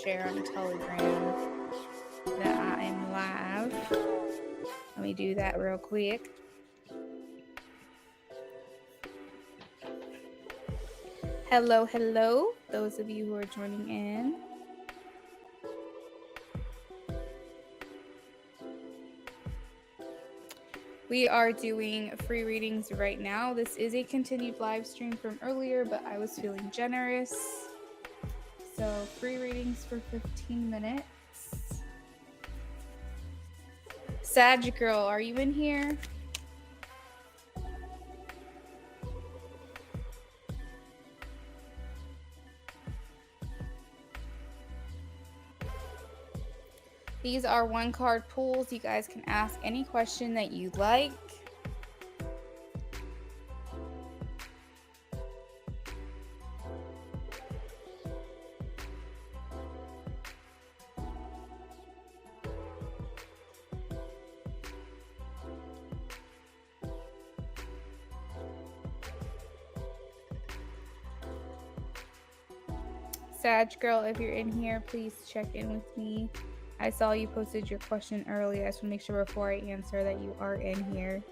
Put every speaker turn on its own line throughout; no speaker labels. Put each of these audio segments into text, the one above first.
share on Telegram that I'm live. Let me do that real quick. Hello, hello, those of you who are joining in. We are doing free readings right now. This is a continued live stream from earlier, but I was feeling generous. So free readings for 15 minutes. Sag Girl, are you in here? These are 1-card pulls. You guys can ask any question that you'd like. Sag Girl, if you're in here, please check in with me. I saw you posted your question earlier. I just want to make sure before I answer that you are in here.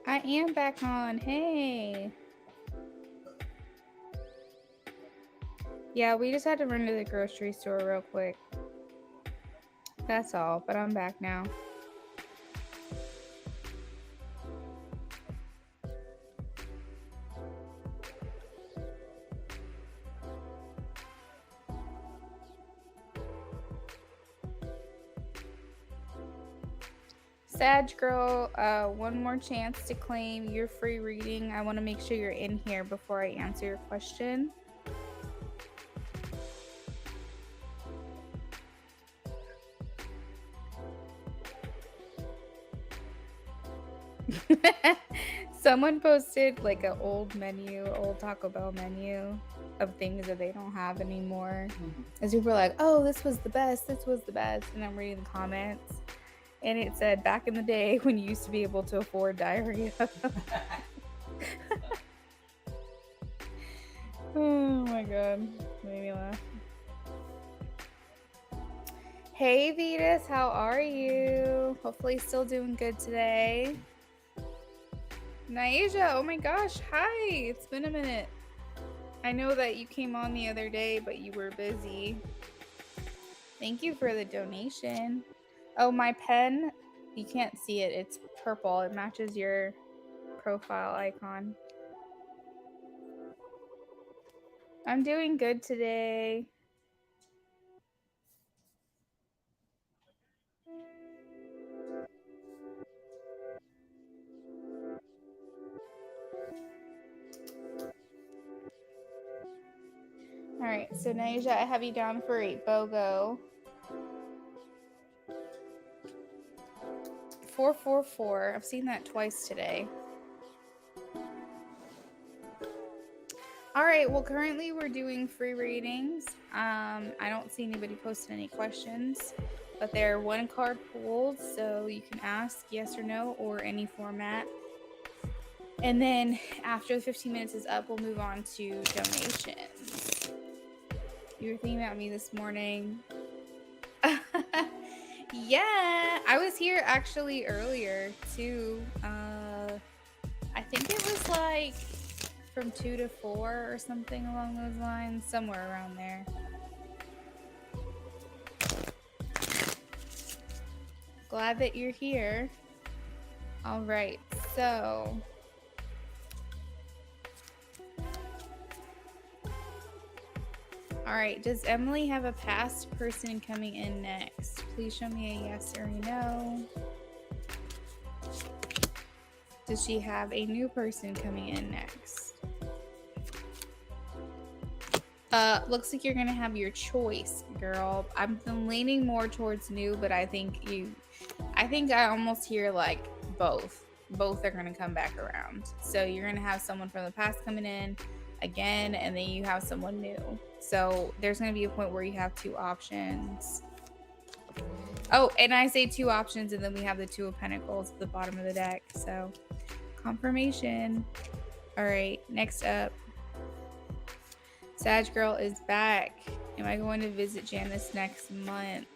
I am back on. Hey. Yeah, we just had to run to the grocery store real quick. That's all, but I'm back now. Sag Girl, one more chance to claim your free reading. I want to make sure you're in here before I answer your question. Someone posted like an old Taco Bell menu of things that they don't have anymore. As people were like, oh, this was the best. And I'm reading the comments. And it said, back in the day when you used to be able to afford diarrhea. Oh my god. Made me laugh. Hey Vetus, how are you? Hopefully still doing good today. Naija, oh my gosh, hi. It's been a minute. I know that you came on the other day, but you were busy. Thank you for the donation. Oh, my pen, you can't see it. It's purple. It matches your profile icon. I'm doing good today. All right, so Naija, I have you down for a BOGO. 444. I've seen that twice today. All right, well, currently we're doing free readings. I don't see anybody posting any questions, but they're 1-card pools, so you can ask yes or no or any format. And then after the 15 minutes is up, we'll move on to donations. You were thinking about me this morning. Yeah, I was here actually earlier too. I think it was like from 2 to 4 or something along those lines, somewhere around there. Glad that you're here. All right, so all right, does Emily have a past person coming in next? Please show me a yes or a no. Does she have a new person coming in next? Looks like you're gonna have your choice, girl. I'm leaning more towards new, but I think I almost hear like both. Both are gonna come back around. So you're gonna have someone from the past coming in again, and then you have someone new. So there's gonna be a point where you have two options. Oh, and I say two options, and then we have the Two of Pentacles at the bottom of the deck. So confirmation. All right, next up. Sag Girl is back. Am I going to visit Janice next month?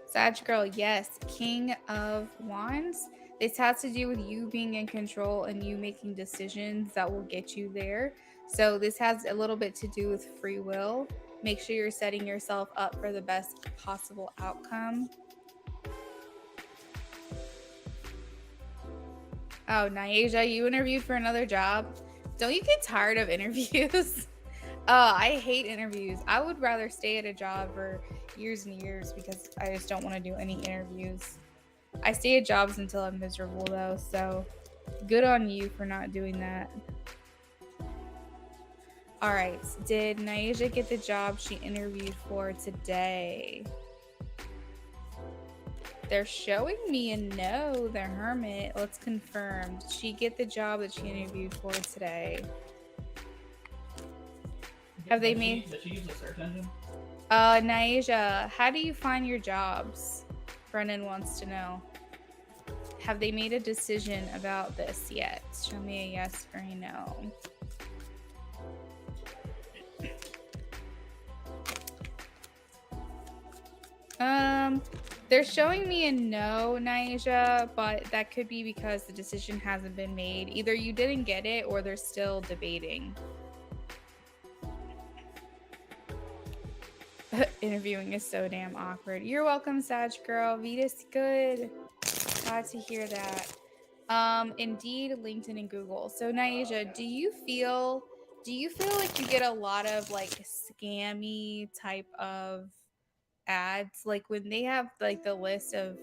Sag Girl, yes. King of Wands. This has to do with you being in control and you making decisions that will get you there. So this has a little bit to do with free will. Make sure you're setting yourself up for the best possible outcome. Oh, Nyasia, you interviewed for another job? Don't you get tired of interviews? I hate interviews. I would rather stay at a job for years and years because I just don't want to do any interviews. I stay at jobs until I'm miserable though, so good on you for not doing that. All right, did Nyasia get the job she interviewed for today? They're showing me a no, the Hermit. Let's confirm. Did she get the job that she interviewed for today? Have they made...
Did she use the search engine?
Nyasia, how do you find your jobs? Brennan wants to know. Have they made a decision about this yet? Show me a yes or a no. They're showing me a no, Nyasia, but that could be because the decision hasn't been made. Either you didn't get it or they're still debating. Interviewing is so damn awkward. You're welcome, Sag Girl. Vita's good. Glad to hear that. Indeed, LinkedIn and Google. So Nyasia, do you feel like you get a lot of like scammy type of ads? Like when they have like the list of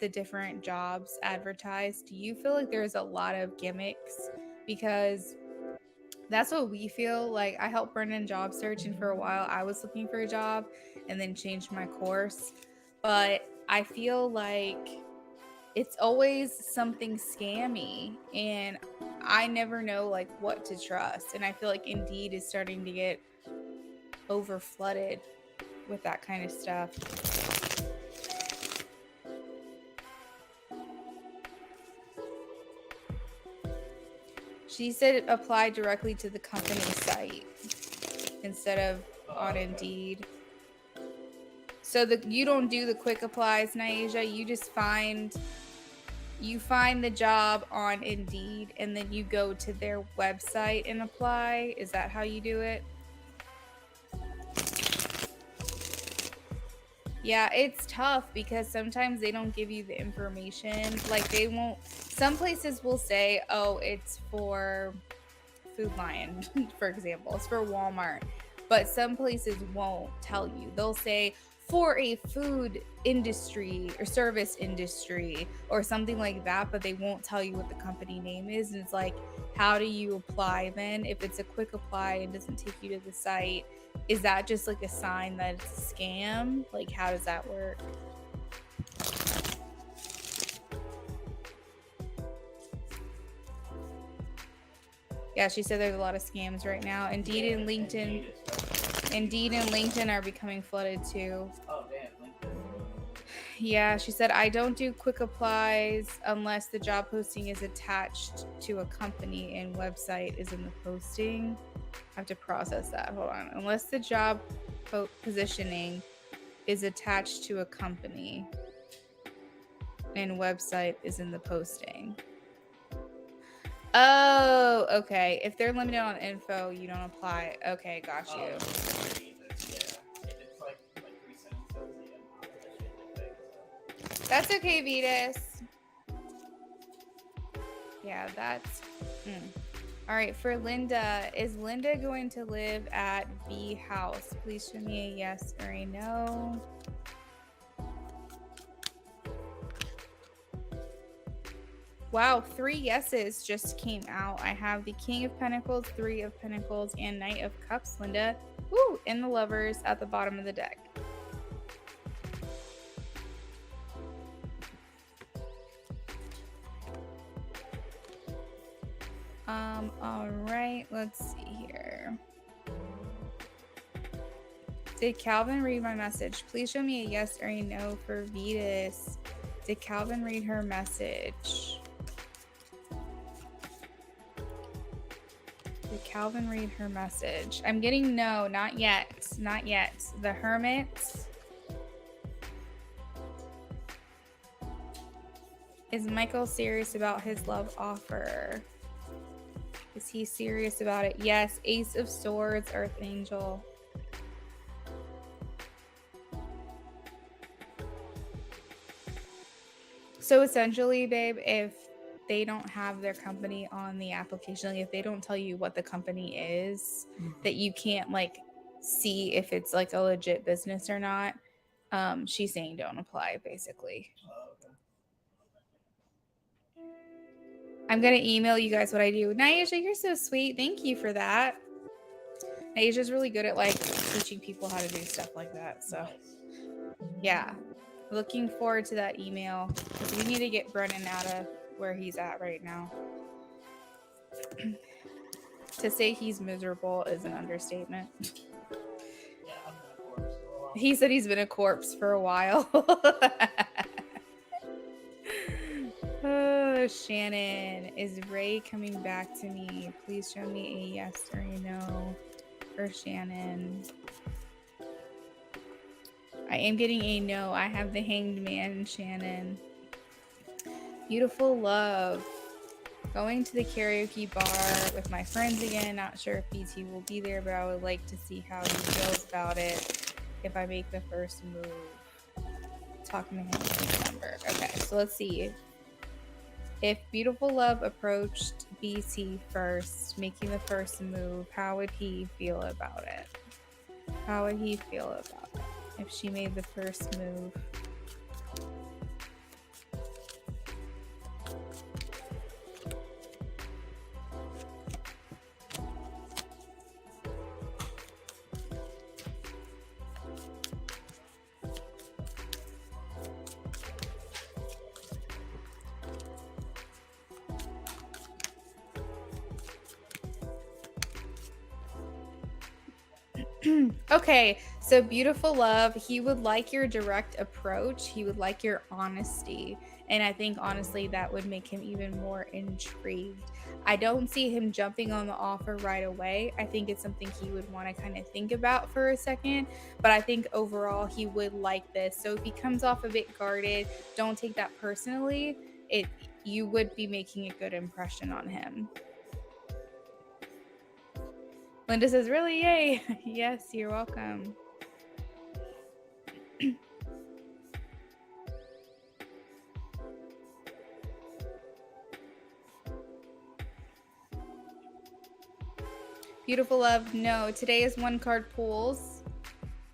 the different jobs advertised, do you feel like there's a lot of gimmicks? Because that's what we feel. Like I helped Brennan job search, and for a while I was looking for a job and then changed my course. But I feel like it's always something scammy and I never know like what to trust. And I feel like Indeed is starting to get over flooded with that kind of stuff. She said apply directly to the company site instead of on Indeed. So you don't do the quick applies, Nyasia. You just find the job on Indeed and then you go to their website and apply. Is that how you do it? Yeah, it's tough because sometimes they don't give you the information. Like they won't, some places will say, oh, it's for Food Lion, for example. It's for Walmart. But some places won't tell you. They'll say for a food industry or service industry or something like that, but they won't tell you what the company name is. And it's like, how do you apply then? If it's a quick apply and doesn't take you to the site, is that just like a sign that it's a scam? Like, how does that work? Yeah, she said there's a lot of scams right now. Indeed and LinkedIn are becoming flooded too.
Oh, damn, LinkedIn.
Yeah, she said, I don't do quick applies unless the job posting is attached to a company and website is in the posting. I have to process that. Hold on. Unless the job positioning is attached to a company and website is in the posting. Oh, okay. If they're limited on info, you don't apply. Okay, got you.
Yeah, it's like 3 sentences.
That's okay, Vitas. Yeah, that's... All right, for Linda, is Linda going to live at B house? Please show me a yes or a no. Wow, 3 yeses just came out. I have the King of Pentacles, 3 of Pentacles, and Knight of Cups, Linda. Woo! And the Lovers at the bottom of the deck. All right, let's see here. Did Calvin read my message? Please show me a yes or a no for Vetus. Did Calvin read her message? Did Calvin read her message? I'm getting no, not yet. Not yet. The Hermit. Is Michael serious about his love offer? Is he serious about it? Yes. Ace of Swords, Earth Angel. So essentially, babe, if they don't have their company on the application, like if they don't tell you what the company is, that you can't like see if it's like a legit business or not, she's saying don't apply, basically. I'm gonna email you guys what I do. Naisha, you're so sweet. Thank you for that. Naisha's really good at like teaching people how to do stuff like that. So yeah, looking forward to that email because we need to get Brennan out of where he's at right now. To say he's miserable is an understatement.
Yeah, I'm in a corpse for a while.
He said he's been a corpse for a while. Oh, Shannon, is Ray coming back to me? Please show me a yes or a no for Shannon. I am getting a no. I have the Hanged Man, Shannon. Beautiful love. Going to the karaoke bar with my friends again. Not sure if BT will be there, but I would like to see how he feels about it if I make the first move. Talking to him in December. Okay, so let's see. If Beautiful Love approached BT first, making the first move, how would he feel about it? How would he feel about it if she made the first move? Okay, so Beautiful Love, he would like your direct approach. He would like your honesty. And I think honestly that would make him even more intrigued. I don't see him jumping on the offer right away. I think it's something he would want to kind of think about for a second. But I think overall he would like this. So if he comes off a bit guarded, don't take that personally. You would be making a good impression on him. Linda says, really? Yay. Yes, you're welcome. Beautiful Love, no. Today is one card pools.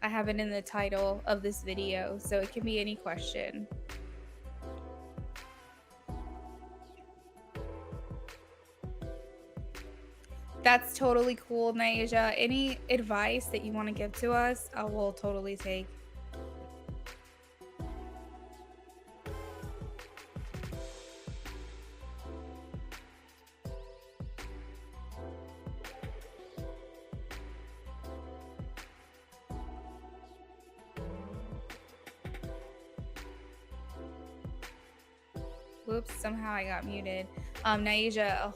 I have it in the title of this video, so it can be any question. That's totally cool, Naija. Any advice that you want to give to us, I will totally take. Whoops, somehow I got muted. Naija,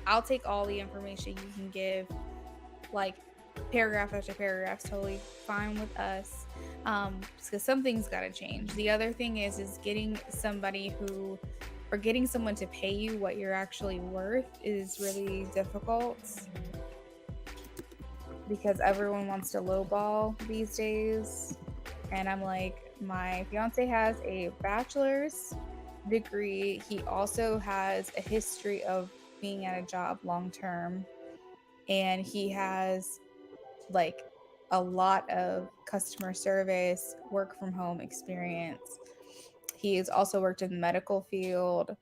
I'll take all the information you can give, like paragraph after paragraph, totally fine with us. Because something's got to change. The other thing is getting somebody who, or getting someone to pay you what you're actually worth is really difficult. Because everyone wants to lowball these days. And I'm like, my fiance has a bachelor's degree. He also has a history of being at a job long term, and he has like a lot of customer service, work from home experience. He has also worked in the medical field.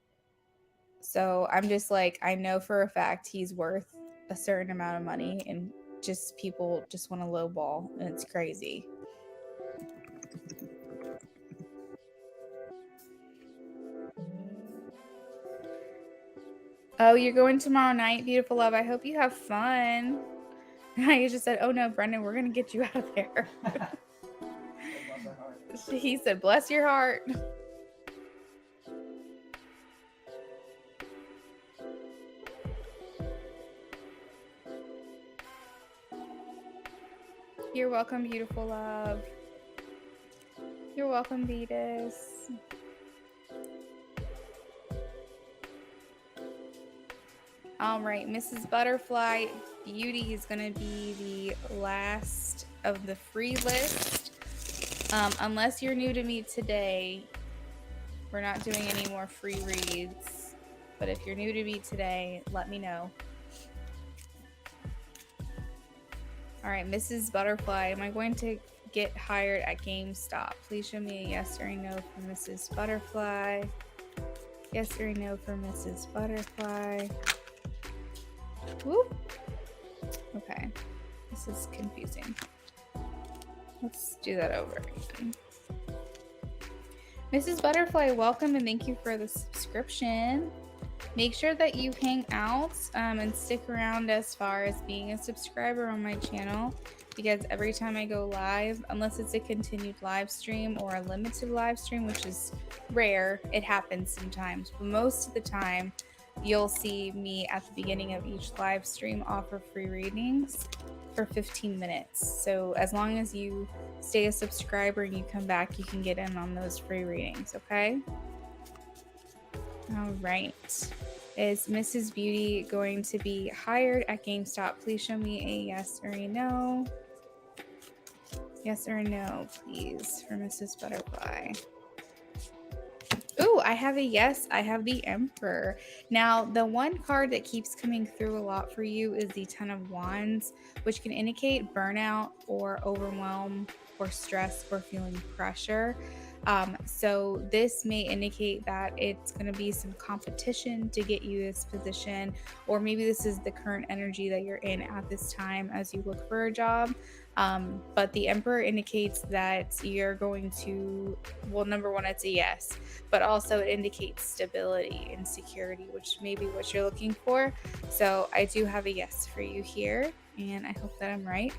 So I'm just like, I know for a fact he's worth a certain amount of money, and just people just want to lowball, and it's crazy. Oh, you're going tomorrow night, beautiful love. I hope you have fun. I just said, oh no, Brendan, we're gonna get you out of there.
Bless her heart.
He said, bless your heart. You're welcome, beautiful love. You're welcome, Vetus. All right, Mrs. Butterfly Beauty is going to be the last of the free list. Unless you're new to me today, we're not doing any more free reads. But if you're new to me today, let me know. All right, Mrs. Butterfly, am I going to get hired at GameStop? Please show me a yes or a no for Mrs. Butterfly. Yes or a no for Mrs. Butterfly. Whoop. Okay, this is confusing. Let's do that over again. Mrs. Butterfly, welcome and thank you for the subscription. Make sure that you hang out and stick around as far as being a subscriber on my channel, because every time I go live, unless it's a continued live stream or a limited live stream, which is rare, it happens sometimes, but most of the time you'll see me at the beginning of each live stream offer free readings for 15 minutes. So as long as you stay a subscriber and you come back, you can get in on those free readings, okay? All right. Is Mrs. Beauty going to be hired at GameStop? Please show me a yes or a no. Yes or a no, please, for Mrs. Butterfly. Ooh, I have a yes. I have the Emperor. Now, the one card that keeps coming through a lot for you is the Ten of Wands, which can indicate burnout or overwhelm or stress or feeling pressure. So this may indicate that it's going to be some competition to get you this position, or maybe this is the current energy that you're in at this time as you look for a job. But the Emperor indicates that you're going to, well, number one, it's a yes, but also it indicates stability and security, which may be what you're looking for. So I do have a yes for you here, and I hope that I'm right.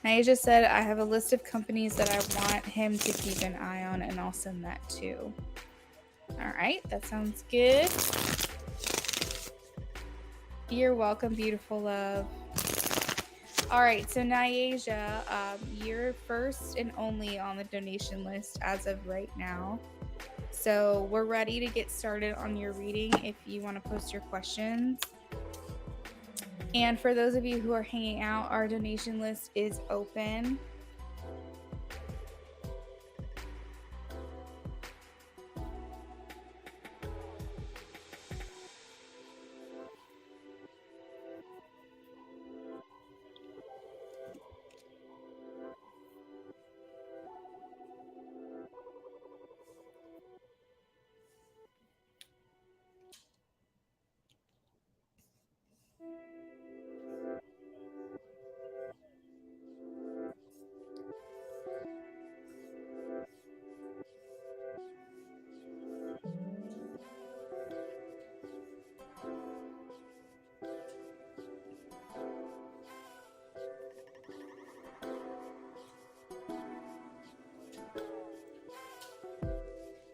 I just said I have a list of companies that I want him to keep an eye on, and I'll send that too. All right, that sounds good. You're welcome, beautiful love. All right, so Nyasia, you're first and only on the donation list as of right now. So we're ready to get started on your reading if you want to post your questions. And for those of you who are hanging out, our donation list is open.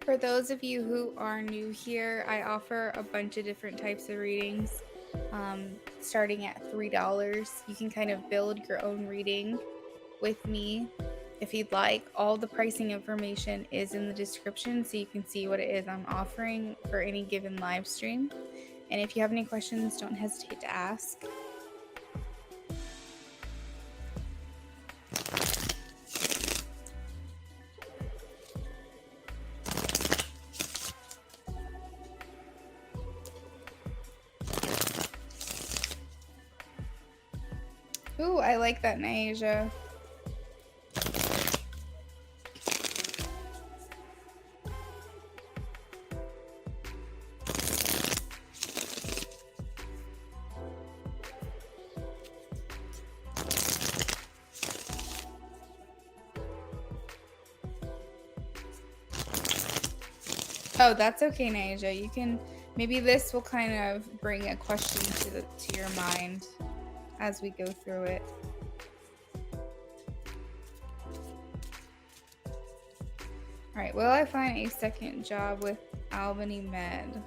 For those of you who are new here, I offer a bunch of different types of readings, starting at $3. You can kind of build your own reading with me if you'd like. All the pricing information is in the description, so you can see what it is I'm offering for any given live stream. And if you have any questions, don't hesitate to ask. Ooh, I like that, Nyasia. Oh, that's okay, Naija. You can, maybe this will kind of bring a question to your mind as we go through it. All right. Will I find a second job with Albany Med?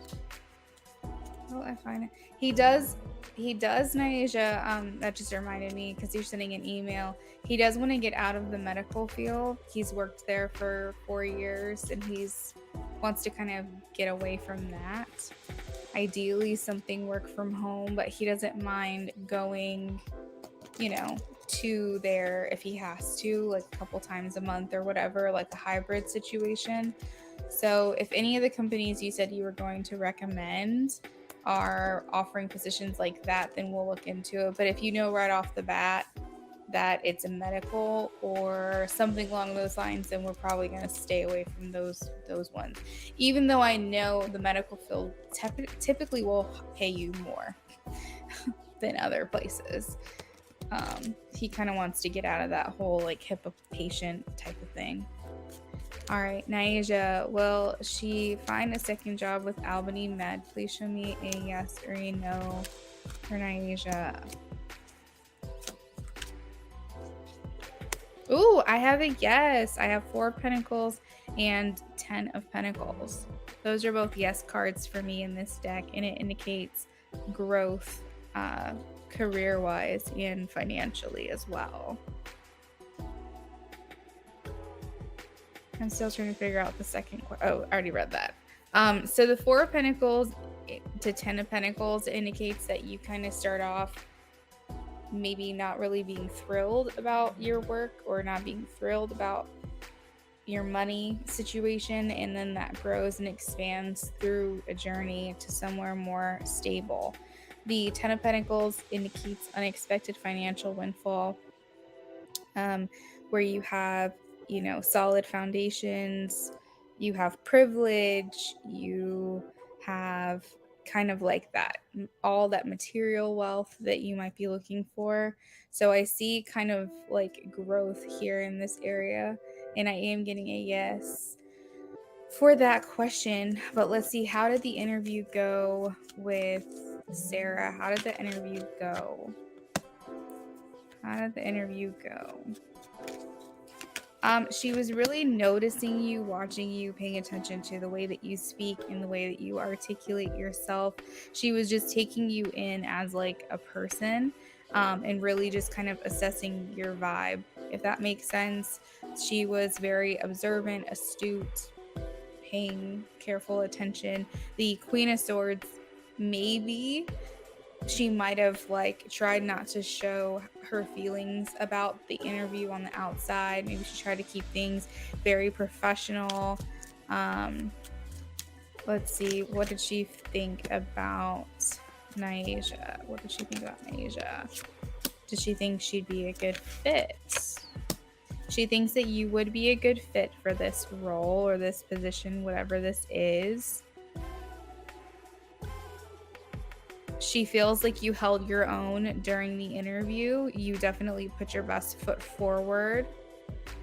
Will I find it? He does, Naija. That just reminded me because you're sending an email. He does want to get out of the medical field. He's worked there for 4 years and he's wants to kind of get away from that. Ideally, something work from home, but he doesn't mind going, to there if he has to, like a couple times a month or whatever, like a hybrid situation. So if any of the companies you said you were going to recommend are offering positions like that, then we'll look into it. But if you know right off the bat that it's a medical or something along those lines, then we're probably going to stay away from those ones. Even though I know the medical field typically will pay you more than other places. He kind of wants to get out of that whole like HIPAA patient type of thing. All right, Naija, will she find a second job with Albany Med? Please show me a yes or a no for Naija. Ooh, I have a yes. I have 4 of Pentacles and 10 of Pentacles. Those are both yes cards for me in this deck, and it indicates growth career-wise and financially as well. I'm still trying to figure out the second I already read that. So the 4 of Pentacles to 10 of Pentacles indicates that you kind of start off maybe not really being thrilled about your work or not being thrilled about your money situation, and then that grows and expands through a journey to somewhere more stable. The 10 of Pentacles indicates unexpected financial windfall, where you have, solid foundations, you have privilege, you have kind of like that, all that material wealth that you might be looking for. So I see kind of like growth here in this area, and I am getting a yes for that question. But let's see, how did the interview go with Sarah? How did the interview go? She was really noticing you, watching you, paying attention to the way that you speak and the way that you articulate yourself. She was just taking you in as like a person, and really just kind of assessing your vibe, if that makes sense. She was very observant, astute, paying careful attention. The Queen of Swords, maybe she might have like tried not to show her feelings about the interview on the outside. Maybe she tried to keep things very professional. Let's see, what did she think about Naija? Did she think she'd be a good fit? She thinks that you would be a good fit for this role or this position, whatever this is. She feels like you held your own during the interview. You definitely put your best foot forward.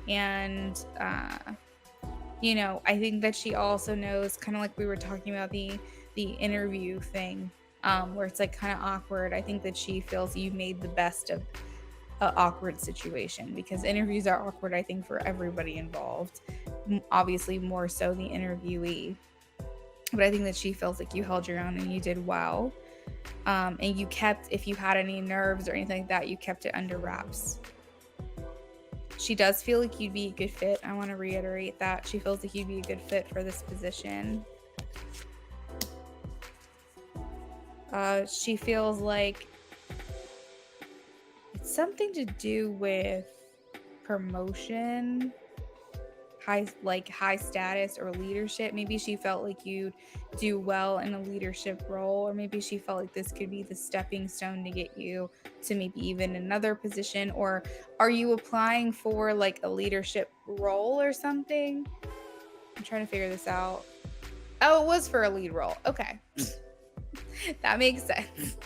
And, I think that she also knows, kind of like we were talking about the interview thing, where it's like kind of awkward. I think that she feels you made the best of an awkward situation, because interviews are awkward, I think, for everybody involved. Obviously, more so the interviewee. But I think that she feels like you held your own and you did well. And you kept, if you had any nerves or anything like that, you kept it under wraps. She does feel like you'd be a good fit. I want to reiterate that. She feels like you'd be a good fit for this position. She feels like it's something to do with promotion, high status or leadership. Maybe she felt like you'd do well in a leadership role, or maybe she felt like this could be the stepping stone to get you to maybe even another position. Or are you applying for like a leadership role or something? I'm trying to figure this out. Oh, it was for a lead role. Okay. That makes sense.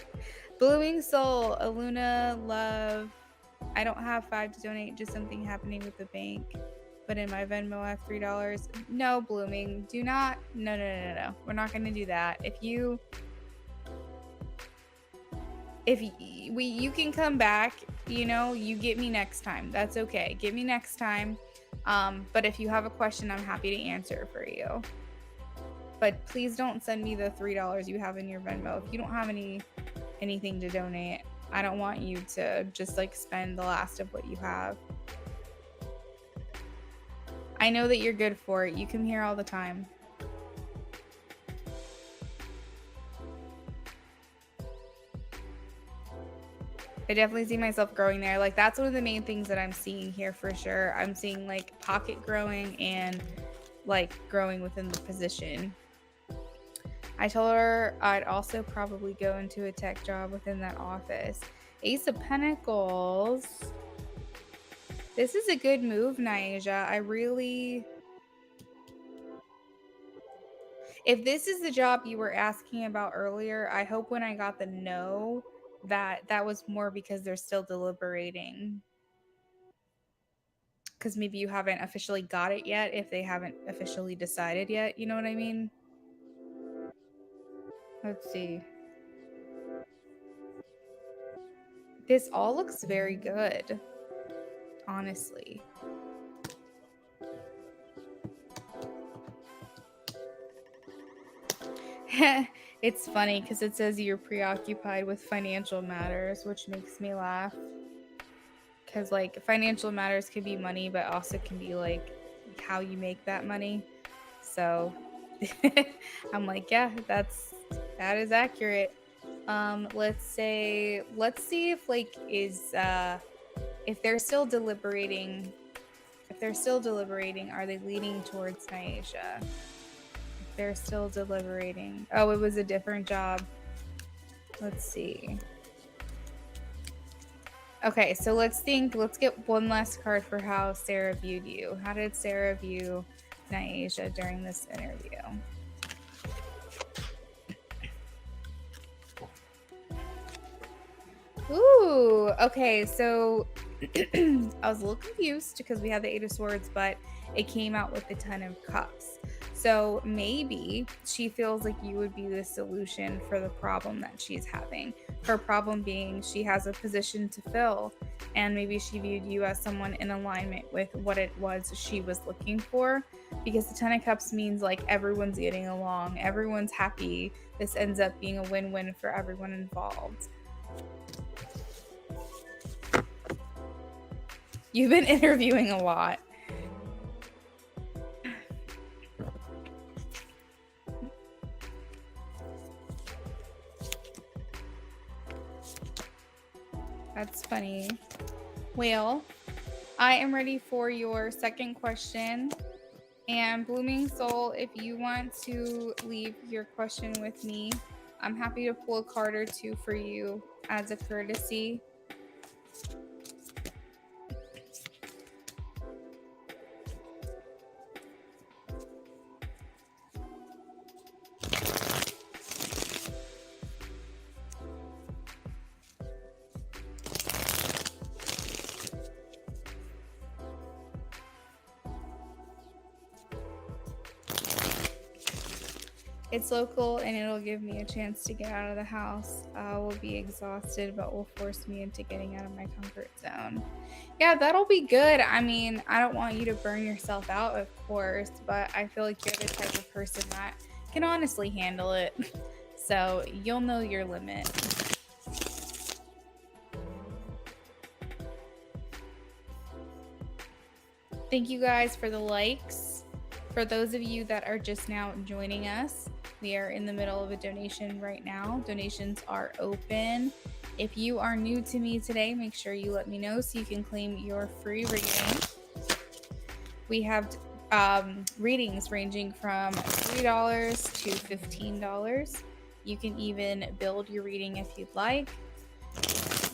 Blooming Soul, Aluna, love. I don't have 5 to donate, just something happening with the bank. but in my Venmo I have $3. No, Blooming, do not. No. We're not going to do that. If you can come back, you know, you get me next time. That's okay. Get me next time. But if you have a question, I'm happy to answer for you. But please don't send me the $3 you have in your Venmo. If you don't have anything to donate, I don't want you to just like spend the last of what you have. I know that you're good for it. You come here all the time. I definitely see myself growing there. Like, that's one of the main things that I'm seeing here for sure. I'm seeing like pocket growing and like growing within the position. I told her I'd also probably go into a tech job within that office. Ace of Pentacles. This is a good move, Naija. If this is the job you were asking about earlier, I hope when I got the no, that was more because they're still deliberating. Because maybe you haven't officially got it yet if they haven't officially decided yet. You know what I mean? Let's see. This all looks very good, honestly. It's funny because it says you're preoccupied with financial matters, which makes me laugh. Because like financial matters can be money, but also can be like how you make that money. So I'm like, yeah, that is accurate. Let's see if like if they're still deliberating. If they're still deliberating, are they leaning towards Naisha? If they're still deliberating. Oh, it was a different job. Let's see. Okay, so let's get one last card for how Sarah viewed you. How did Sarah view Naisha during this interview? Ooh, okay, so I was a little confused because we had the 8 of Swords, but it came out with the 10 of Cups. So maybe she feels like you would be the solution for the problem that she's having. Her problem being she has a position to fill, and maybe she viewed you as someone in alignment with what it was she was looking for. Because the 10 of Cups means like everyone's getting along, everyone's happy. This ends up being a win-win for everyone involved. You've been interviewing a lot. That's funny. Well, I am ready for your second question. And Blooming Soul, if you want to leave your question with me, I'm happy to pull a card or two for you as a courtesy. It's local and it'll give me a chance to get out of the house. I will be exhausted, but will force me into getting out of my comfort zone. Yeah, that'll be good. I mean, I don't want you to burn yourself out, of course, but I feel like you're the type of person that can honestly handle it. So you'll know your limit. Thank you guys for the likes. For those of you that are just now joining us, we are in the middle of a donation right now. Donations are open. If you are new to me today, make sure you let me know so you can claim your free reading. We have readings ranging from $3 to $15. You can even build your reading if you'd like.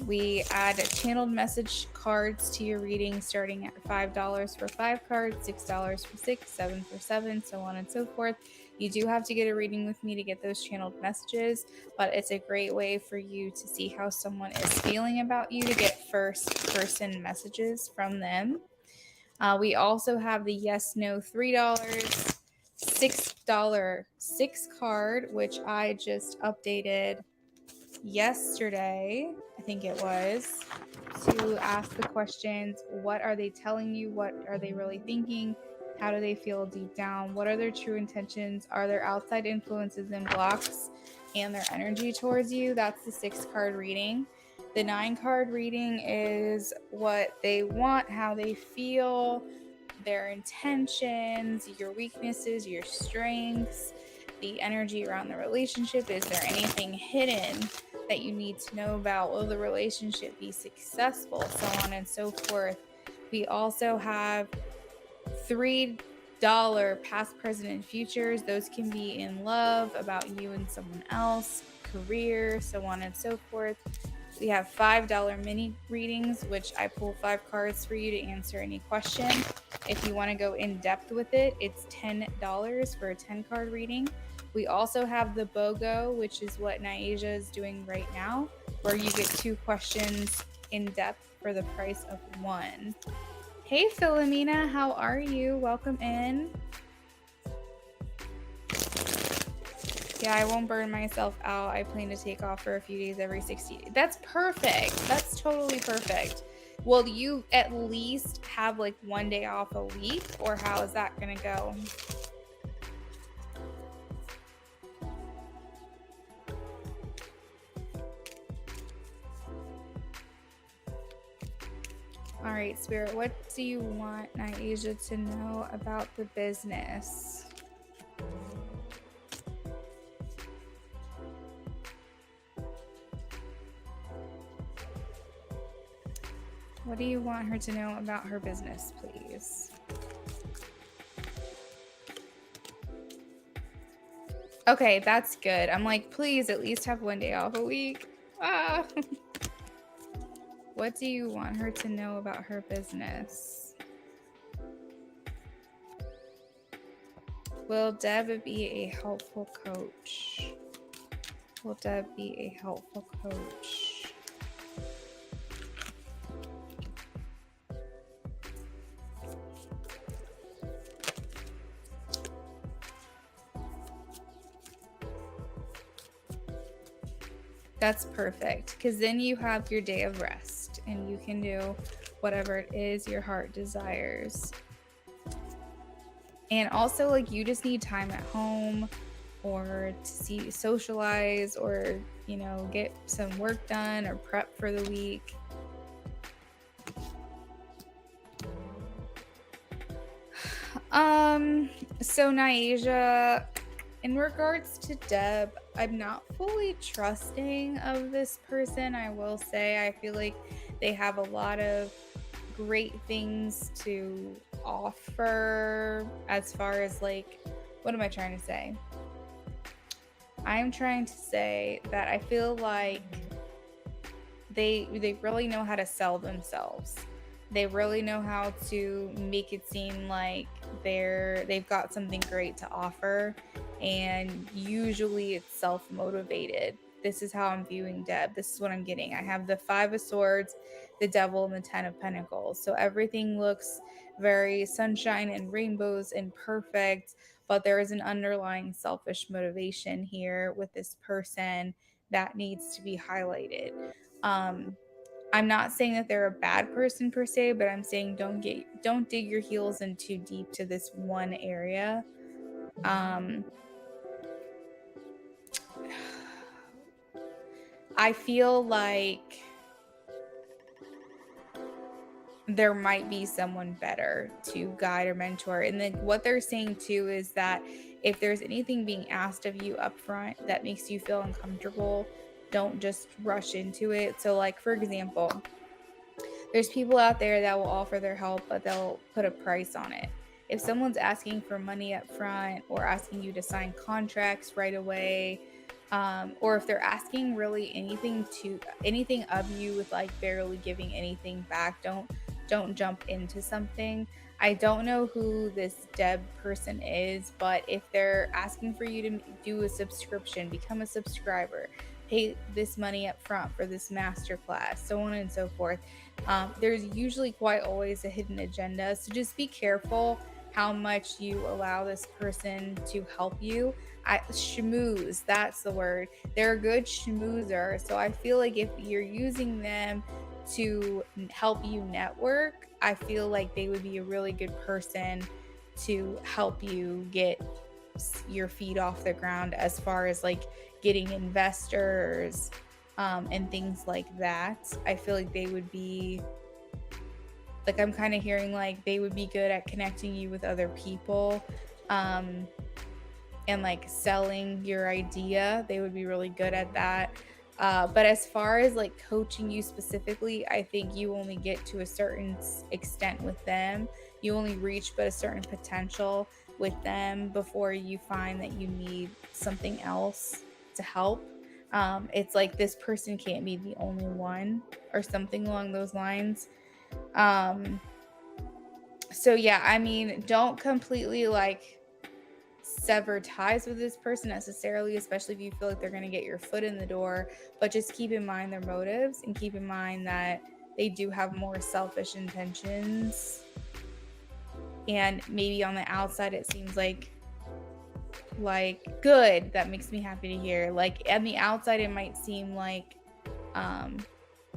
We add channeled message cards to your reading starting at $5 for 5 cards, $6 for 6, $7 for 7, so on and so forth. You do have to get a reading with me to get those channeled messages, but it's a great way for you to see how someone is feeling about you, to get first person messages from them. We also have the yes no $3, $6 6 card, which I just updated yesterday, I think it was, to ask the questions: what are they telling you? What are they really thinking? How do they feel deep down? What are their true intentions? Are there outside influences and blocks and their energy towards you? That's the 6 card reading. The 9 card reading is what they want, how they feel, their intentions, your weaknesses, your strengths, the energy around the relationship. Is there anything hidden that you need to know about? Will the relationship be successful? So on and so forth. We also have $3 past, present, and futures. Those can be in love, about you and someone else, career, so on and so forth. We have $5 mini readings, which I pull 5 cards for you to answer any question. If you want to go in depth with it, it's $10 for a 10 card reading. We also have the BOGO, which is what Nyasia is doing right now, where you get 2 questions in depth for the price of 1. Hey Philomena, how are you? Welcome in. Yeah, I won't burn myself out. I plan to take off for a few days every 60 days. That's perfect. That's totally perfect. Will you at least have like 1 day off a week, or how is that gonna go? All right, Spirit, what do you want Nyasia to know about the business? What do you want her to know about her business, please? Okay, that's good. I'm like, please at least have 1 day off a week. Ah. What do you want her to know about her business? Will Deb be a helpful coach? Will Deb be a helpful coach? That's perfect, because then you have your day of rest and you can do whatever it is your heart desires. And also, like, you just need time at home, or to socialize, or, you know, get some work done or prep for the week. So Nyasia, in regards to Deb, I'm not fully trusting of this person. I will say, I feel like they have a lot of great things to offer as far as, like, what am I trying to say? I'm trying to say that I feel like they really know how to sell themselves. They really know how to make it seem like they've got something great to offer, and usually it's self-motivated. This is how I'm viewing Deb. This is what I'm getting. I have the 5 of Swords, the Devil, and the 10 of Pentacles. So everything looks very sunshine and rainbows and perfect, but there is an underlying selfish motivation here with this person that needs to be highlighted. I'm not saying that they're a bad person per se, but I'm saying don't dig your heels in too deep to this one area. I feel like there might be someone better to guide or mentor. And then what they're saying too is that if there's anything being asked of you up front that makes you feel uncomfortable, don't just rush into it. So, like, for example, there's people out there that will offer their help, but they'll put a price on it. If someone's asking for money up front, or asking you to sign contracts right away, or if they're asking really anything of you with, like, barely giving anything back, don't jump into something. I don't know who this Deb person is, but if they're asking for you to do a subscription, become a subscriber, pay this money up front for this master class, so on and so forth. There's usually quite always a hidden agenda, so just be careful how much you allow this person to help you. Schmooze, that's the word. They're a good schmoozer, so I feel like if you're using them to help you network, I feel like they would be a really good person to help you get your feet off the ground as far as like getting investors and things like that. I feel like they would be like, I'm kind of hearing like they would be good at connecting you with other people and like selling your idea. They would be really good at that. But as far as like coaching you specifically, I think you only get to a certain extent with them. You only reach but a certain potential with them before you find that you need something else to help. It's like this person can't be the only one or something along those lines. So yeah, I mean, don't completely like sever ties with this person necessarily, especially if you feel like they're going to get your foot in the door, but just keep in mind their motives and keep in mind that they do have more selfish intentions, and maybe on the outside it seems like good. That makes me happy to hear. Like on the outside it might seem like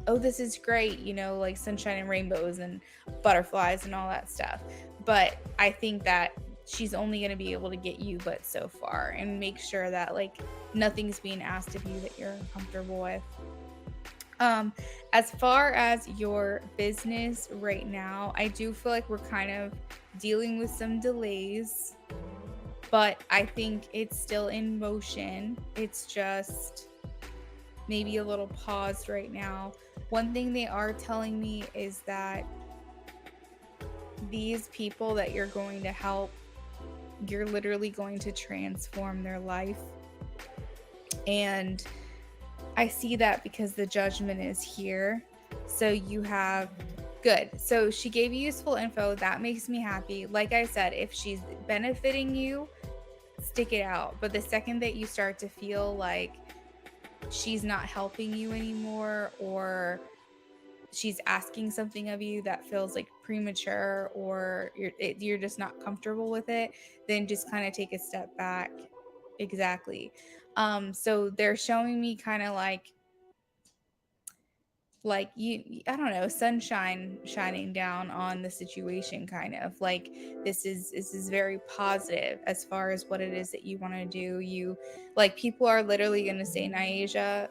oh, this is great, you know, like sunshine and rainbows and butterflies and all that stuff, but I think that she's only going to be able to get you but so far, and make sure that like nothing's being asked of you that you're uncomfortable with. As far as your business right now, I do feel like we're kind of dealing with some delays, but I think it's still in motion. It's just maybe a little paused right now. One thing they are telling me is that these people that you're going to help, you're literally going to transform their life. And I see that because the judgment is here. So you have good. So she gave you useful info. That makes me happy. Like I said, if she's benefiting you, stick it out. But the second that you start to feel like she's not helping you anymore, or she's asking something of you that feels like premature, or you're just not comfortable with it, then just kind of take a step back. Exactly. So they're showing me kind of like you, I don't know, sunshine shining down on the situation, kind of like this is very positive as far as what it is that you want to do. You like, people are literally going to say, Nyasia,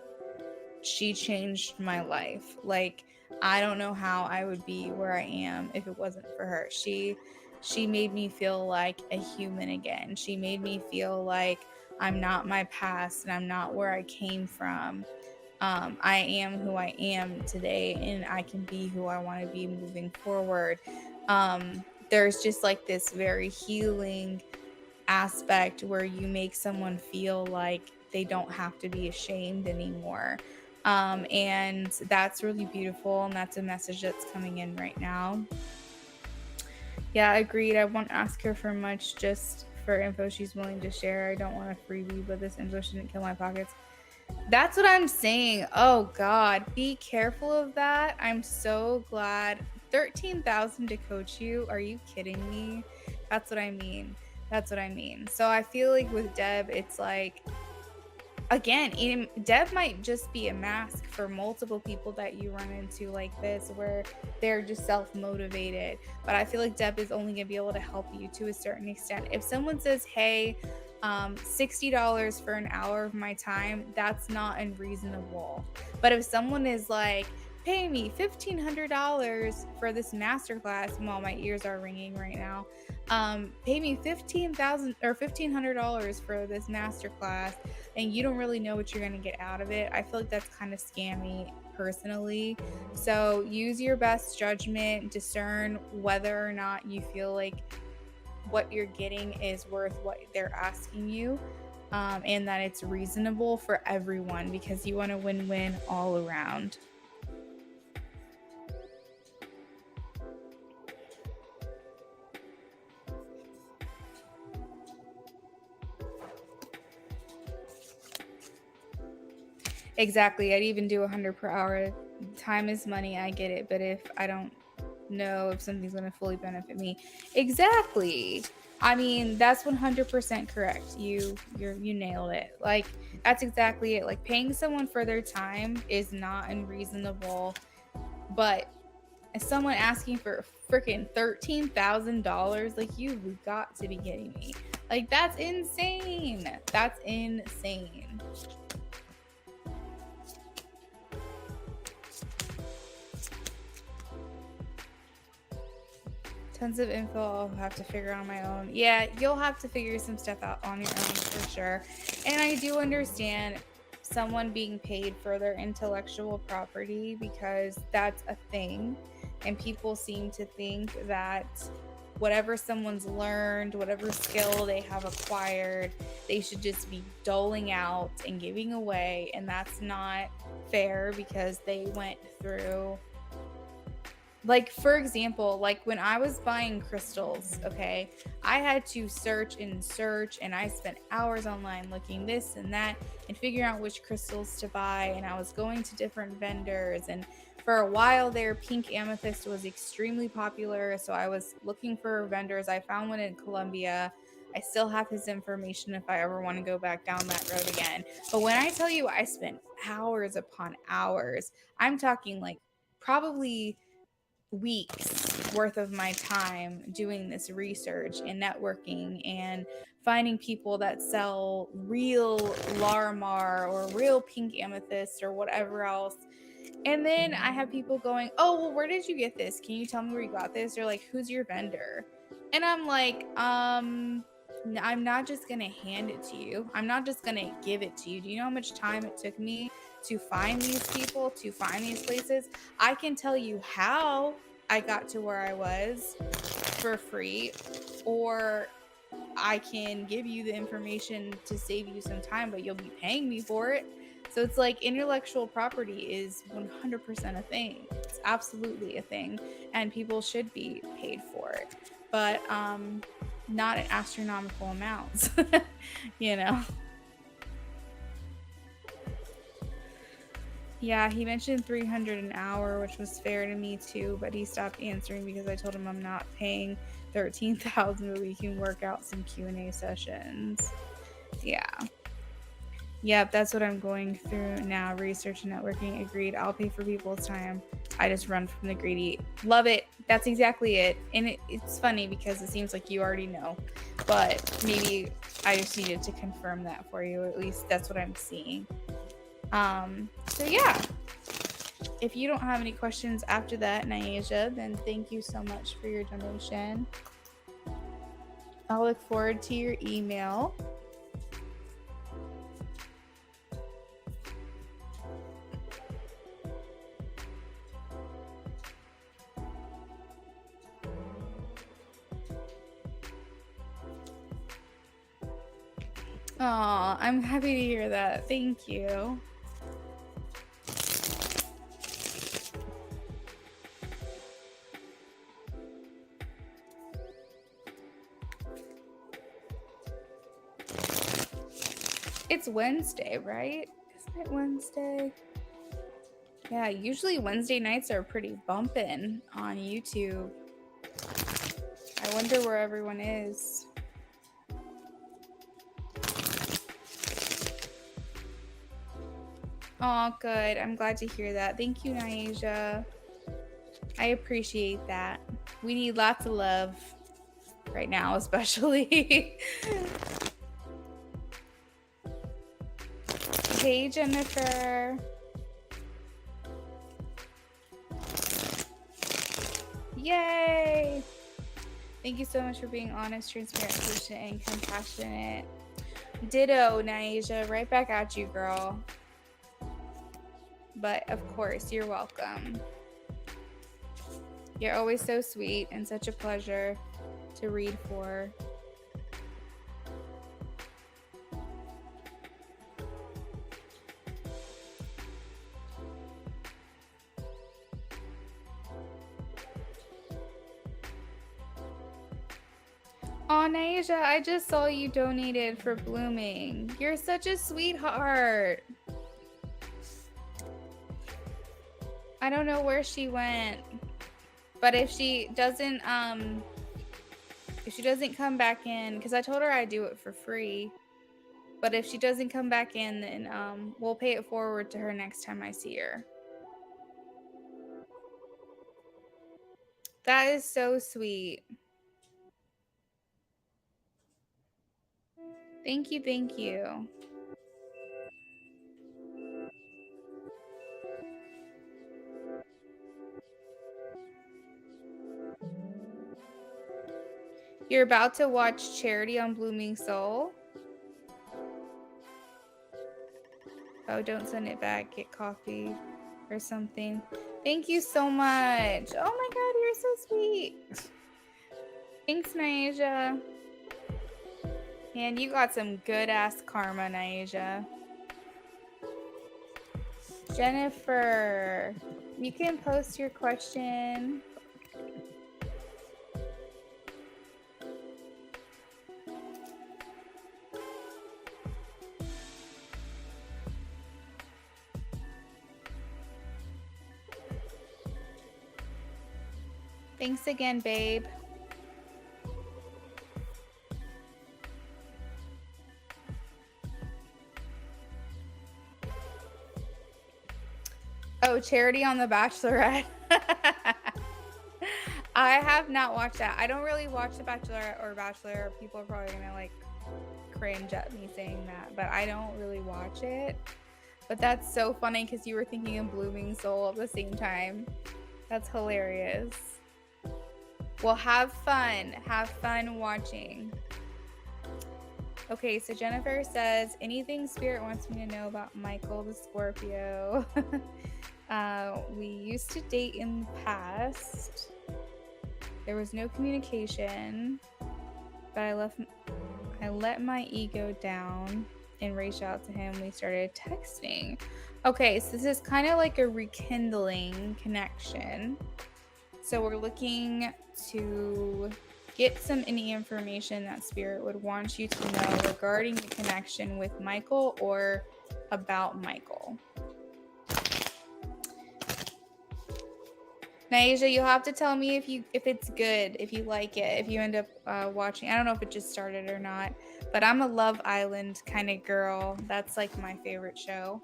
she changed my life. Like, I don't know how I would be where I am if it wasn't for her. She made me feel like a human again. She made me feel like I'm not my past and I'm not where I came from. I am who I am today, and I can be who I want to be moving forward. There's just like this very healing aspect where you make someone feel like they don't have to be ashamed anymore. And that's really beautiful, and that's a message that's coming in right now. Yeah, agreed. I won't ask her for much, just for info she's willing to share. I don't want a freebie, but this info shouldn't kill my pockets. That's what I'm saying. Oh God, be careful of that. I'm so glad. 13,000 to coach you. Are you kidding me? That's what I mean. That's what I mean. So I feel like with Deb, it's like, again, Deb might just be a mask for multiple people that you run into like this, where they're just self-motivated. But I feel like Deb is only going to be able to help you to a certain extent. If someone says, hey, $60 for an hour of my time, that's not unreasonable. But if someone is like, pay me $1,500 for this masterclass, while my ears are ringing right now, pay me $1,500 for this masterclass, and you don't really know what you're going to get out of it, I feel like that's kind of scammy personally. So use your best judgment, discern whether or not you feel like what you're getting is worth what they're asking you, and that it's reasonable for everyone, because you want to win-win all around. Exactly. I'd even do 100 per hour. Time is money. I get it. But if I don't know if something's going to fully benefit me, exactly. I mean, that's 100% correct. You nailed it. Like, that's exactly it. Like, paying someone for their time is not unreasonable, but someone asking for freaking $13,000, like, you've got to be kidding me. Like, that's insane. That's insane. Tons of info I'll have to figure out on my own. Yeah, you'll have to figure some stuff out on your own for sure. And I do understand someone being paid for their intellectual property, because that's a thing. And people seem to think that whatever someone's learned, whatever skill they have acquired, they should just be doling out and giving away. And that's not fair, because they went through, like, for example, like when I was buying crystals, okay, I had to search and I spent hours online looking this and that and figuring out which crystals to buy. And I was going to different vendors, and for a while there, pink amethyst was extremely popular. So I was looking for vendors. I found one in Colombia. I still have his information if I ever want to go back down that road again. But when I tell you I spent hours upon hours, I'm talking like probably weeks worth of my time doing this research and networking and finding people that sell real Larimar or real pink amethyst or whatever else. And then I have people going, "Oh, well, where did you get this? Can you tell me where you got this?" Or like, "Who's your vendor?" And I'm like, I'm not just gonna hand it to you. I'm not just gonna give it to you. Do you know how much time it took me to find these people, to find these places? I can tell you how I got to where I was for free, or I can give you the information to save you some time, but you'll be paying me for it. So it's like intellectual property is 100% a thing. It's absolutely a thing, and people should be paid for it, but not in astronomical amounts, you know. Yeah, he mentioned 300 an hour, which was fair to me too, but he stopped answering because I told him I'm not paying 13,000, but we can work out some Q&A sessions. Yeah. Yep, that's what I'm going through now. Research and networking. Agreed. I'll pay for people's time. I just run from the greedy. Love it. That's exactly it. And it's funny because it seems like you already know, but maybe I just needed to confirm that for you. At least that's what I'm seeing. So yeah, if you don't have any questions after that, Nyasia, then thank you so much for your donation. I'll look forward to your email. Aw, I'm happy to hear that. Thank you. It's Wednesday, right? Isn't it Wednesday? Yeah, usually Wednesday nights are pretty bumpin' on YouTube. I wonder where everyone is. Oh, good. I'm glad to hear that. Thank you, Nyasia. I appreciate that. We need lots of love right now, especially. Hey, Jennifer. Yay! Thank you so much for being honest, transparent, patient, and compassionate. Ditto, Nyasia. Right back at you, girl. But of course, you're welcome. You're always so sweet and such a pleasure to read for. Oh, Nyasia, I just saw you donated for blooming. You're such a sweetheart. I don't know where she went. But if she doesn't come back in, because I told her I'd do it for free. But if she doesn't come back in, then we'll pay it forward to her next time I see her. That is so sweet. Thank you, thank you. You're about to watch Charity on Blooming Soul? Oh, don't send it back. Get coffee or something. Thank you so much. Oh my god, you're so sweet. Thanks, Naija. Man, you got some good-ass karma, Naija. Jennifer, you can post your question. Thanks again, babe. Oh, Charity on The Bachelorette. I have not watched that. I don't really watch The Bachelorette or Bachelor. People are probably gonna like cringe at me saying that, but I don't really watch it. But that's so funny because you were thinking of Blooming Soul at the same time. That's hilarious. Well, have fun. Have fun watching. Okay, so Jennifer says, anything Spirit wants me to know about Michael the Scorpio. We used to date in the past. There was no communication, but I let my ego down and reached out to him. We started texting. Okay, so this is kind of like a rekindling connection. So we're looking to get any information that Spirit would want you to know regarding the connection with Michael or about Michael. Naija, you'll have to tell me if it's good, if you like it, if you end up watching. I don't know if it just started or not, but I'm a Love Island kind of girl. That's like my favorite show.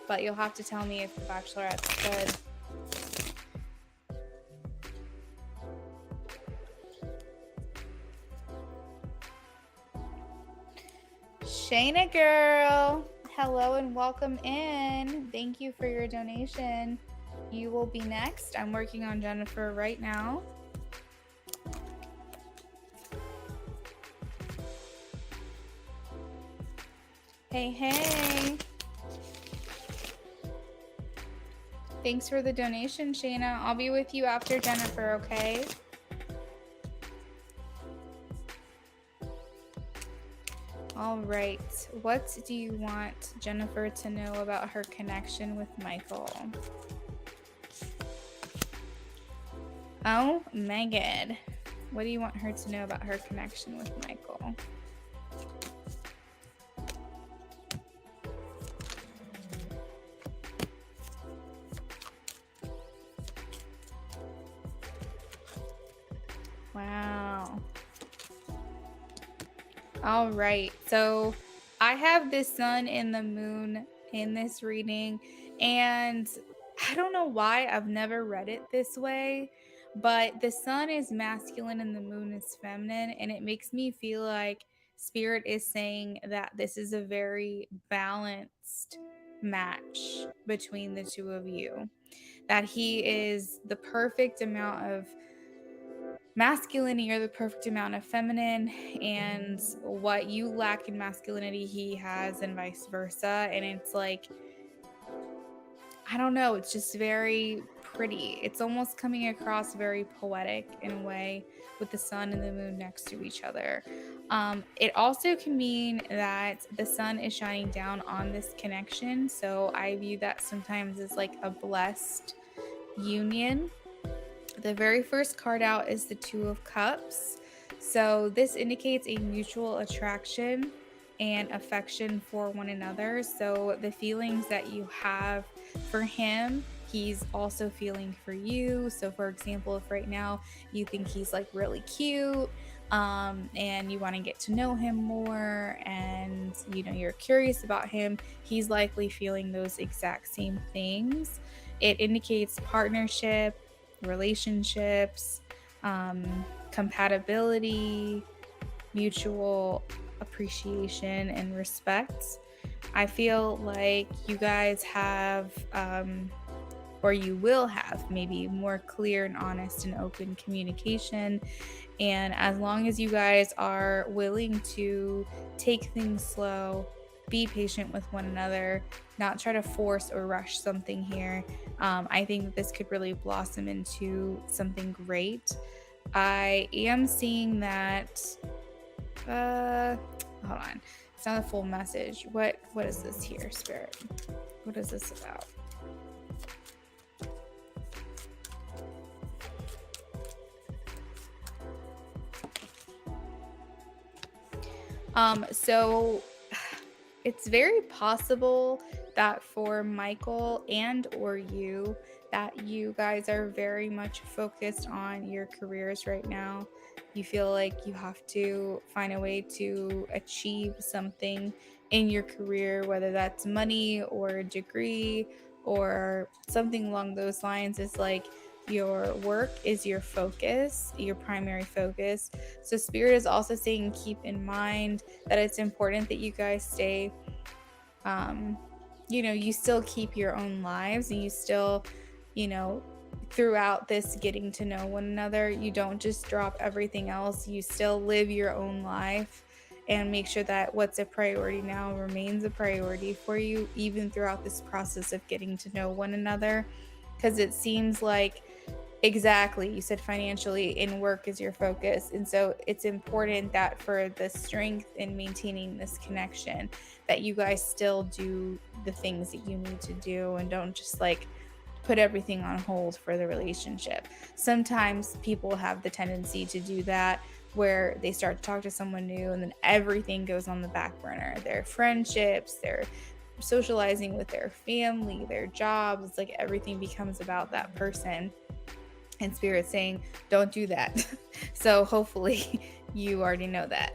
But you'll have to tell me if The Bachelorette's good. Shayna girl, hello and welcome in. Thank you for your donation. You will be next. I'm working on Jennifer right now. Hey, hey. Thanks for the donation, Shayna. I'll be with you after Jennifer, okay? All right. What do you want Jennifer to know about her connection with Michael? Oh my god. What do you want her to know about her connection with Michael? Wow. All right. So I have the sun and the moon in this reading, and I don't know why I've never read it this way, but the sun is masculine and the moon is feminine, and it makes me feel like Spirit is saying that this is a very balanced match between the two of you, that he is the perfect amount of masculinity, you're the perfect amount of feminine, and what you lack in masculinity he has, and vice versa. And it's like, I don't know, it's just very pretty. It's almost coming across very poetic in a way with the sun and the moon next to each other. It also can mean that the sun is shining down on this connection, so I view that sometimes as like a blessed union. The very first card out is the Two of Cups. So this indicates a mutual attraction and affection for one another. So the feelings that you have for him, he's also feeling for you. So for example, if right now you think he's like really cute, and you want to get to know him more, and you're curious about him, he's likely feeling those exact same things. It indicates partnership, relationships, compatibility, mutual appreciation and respect. I feel like you guys have, or you will have, maybe more clear and honest and open communication. And as long as you guys are willing to take things slow, be patient with one another, not try to force or rush something here, I think that this could really blossom into something great. I am seeing that, hold on, it's not a full message. What is this here, Spirit? What is this about? So it's very possible that for Michael and or you, that you guys are very much focused on your careers right now. You feel like you have to find a way to achieve something in your career, whether that's money or a degree or something along those lines. Is like your work is your focus, your primary focus. So Spirit is also saying keep in mind that it's important that you guys stay, you still keep your own lives, and you still, throughout this getting to know one another, you don't just drop everything else. You still live your own life and make sure that what's a priority now remains a priority for you, even throughout this process of getting to know one another. Because it seems like, exactly, you said financially and work is your focus. And so it's important that for the strength in maintaining this connection, that you guys still do the things that you need to do and don't just like put everything on hold for the relationship. Sometimes people have the tendency to do that, where they start to talk to someone new and then everything goes on the back burner. Their friendships, their socializing with their family, their jobs, it's like everything becomes about that person. And Spirit saying, don't do that. So hopefully you already know that.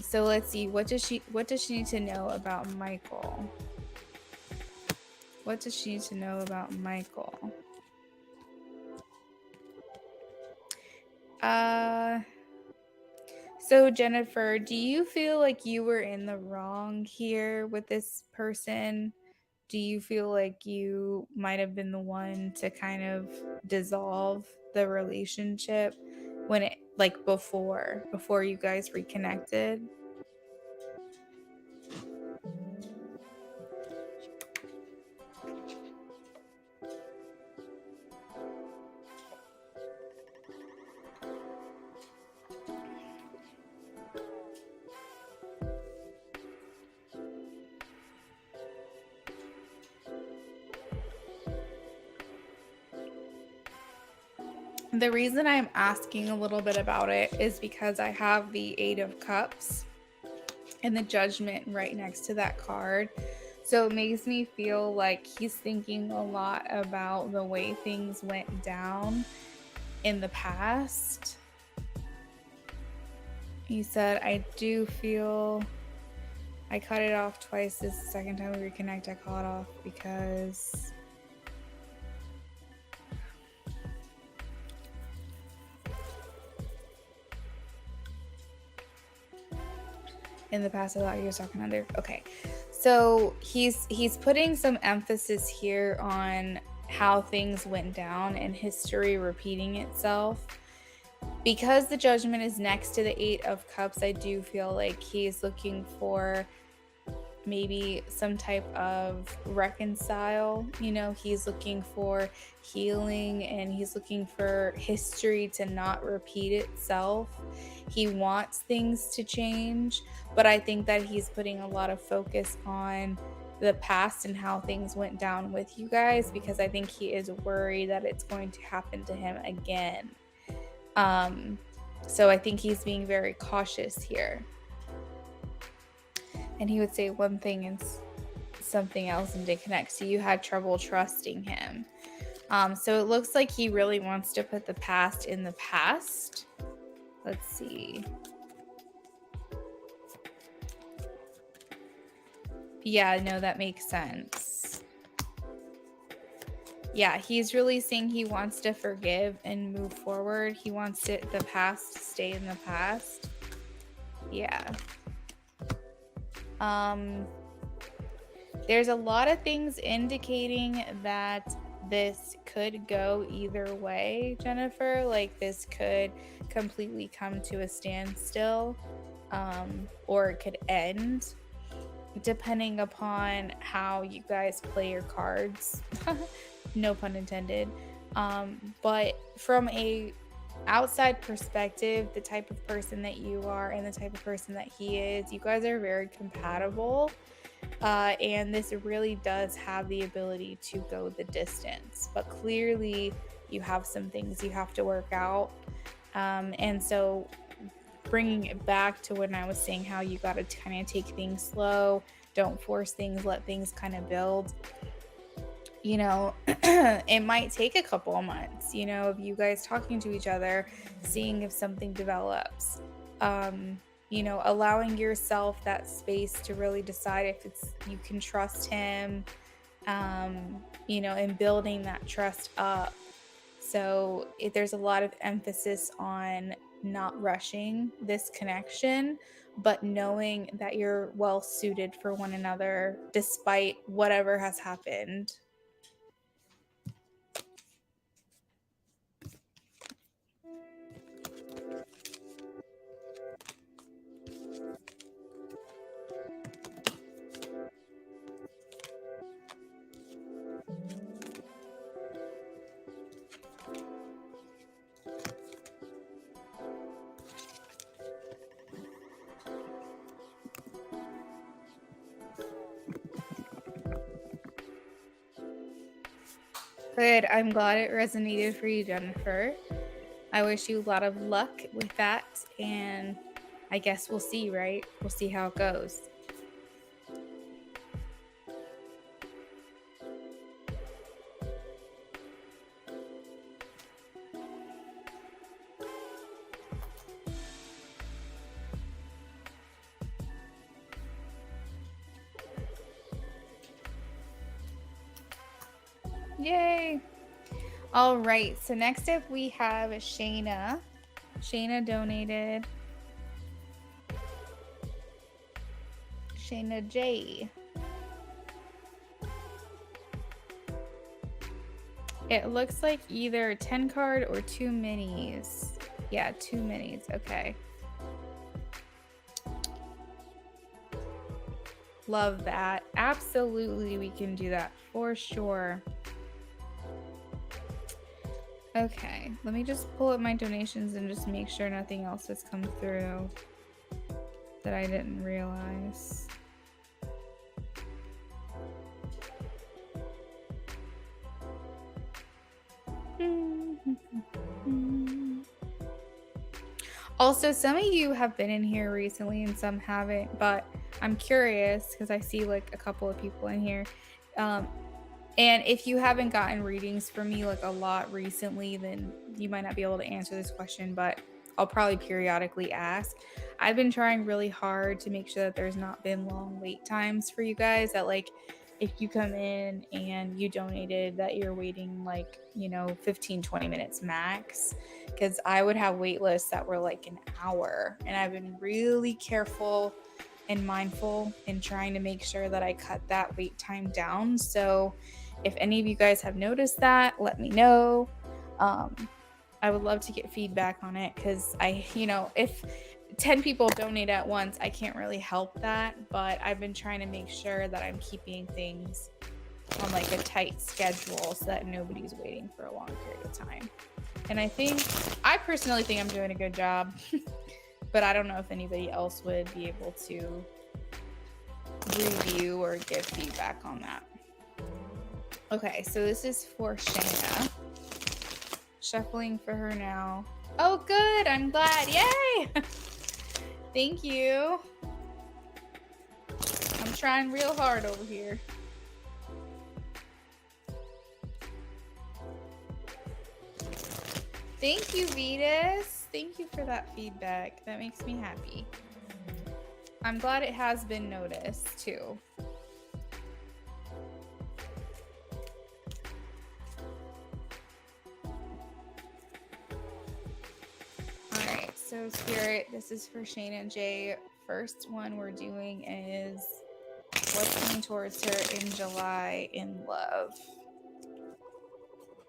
So let's see, what does she need to know about Michael? What does she need to know about Michael? So Jennifer, do you feel like you were in the wrong here with this person? Do you feel like you might have been the one to kind of dissolve the relationship when it, like, before you guys reconnected? The reason I'm asking a little bit about it is because I have the 8 of Cups and the Judgment right next to that card. So it makes me feel like he's thinking a lot about the way things went down in the past. He said, I do feel I cut it off twice. This is the second time we reconnect. I call it off because in the past I thought he was talking other. Okay, so he's putting some emphasis here on how things went down and history repeating itself. Because the Judgment is next to the 8 of Cups, I do feel like he's looking for maybe some type of reconcile. He's looking for healing, and he's looking for history to not repeat itself. He wants things to change, but I think that he's putting a lot of focus on the past and how things went down with you guys, because I think he is worried that it's going to happen to him again. So I think he's being very cautious here. And he would say one thing, and something else and to connect. So you had trouble trusting him. So it looks like he really wants to put the past in the past. Let's see. Yeah, no, that makes sense. Yeah, he's really saying he wants to forgive and move forward. He wants the past to stay in the past. Yeah. There's a lot of things indicating that this could go either way, Jennifer. Like this could completely come to a standstill, or it could end, depending upon how you guys play your cards. No pun intended. But from a outside perspective, the type of person that you are and the type of person that he is, you guys are very compatible. And this really does have the ability to go the distance, but clearly you have some things you have to work out. And so bringing it back to when I was saying how you got to kind of take things slow, don't force things, let things kind of build. You know, it might take a couple of months, you know, of you guys talking to each other, seeing if something develops. You know, allowing yourself that space to really decide if you can trust him, you know, and building that trust up. So there's a lot of emphasis on not rushing this connection, but knowing that you're well suited for one another despite whatever has happened. Good. I'm glad it resonated for you, Jennifer. I wish you a lot of luck with that, and I guess we'll see, right? We'll see how it goes. Yay! All right, so next up we have Shayna. Shayna donated. Shayna J. It looks like either 10 card or 2 minis. Yeah, 2 minis. Okay. Love that. Absolutely, we can do that for sure. Okay, let me just pull up my donations and just make sure nothing else has come through that I didn't realize. Also, some of you have been in here recently and some haven't, but I'm curious because I see like a couple of people in here. And if you haven't gotten readings from me like a lot recently, then you might not be able to answer this question, but I'll probably periodically ask. I've been trying really hard to make sure that there's not been long wait times for you guys, that like if you come in and you donated, that you're waiting like, you know, 15-20 minutes max, because I would have wait lists that were like an hour, and I've been really careful and mindful in trying to make sure that I cut that wait time down. So if any of you guys have noticed that, let me know. I would love to get feedback on it, because if 10 people donate at once, I can't really help that, but I've been trying to make sure that I'm keeping things on like a tight schedule so that nobody's waiting for a long period of time. And I personally think I'm doing a good job, but I don't know if anybody else would be able to review or give feedback on that. Okay, so this is for Shayna. Shuffling for her now. Oh, good. I'm glad. Yay! Thank you. I'm trying real hard over here. Thank you, Vetus. Thank you for that feedback. That makes me happy. I'm glad it has been noticed too. Alright, so Spirit, this is for Shane and Jay. First one we're doing is what's coming towards her in July in love.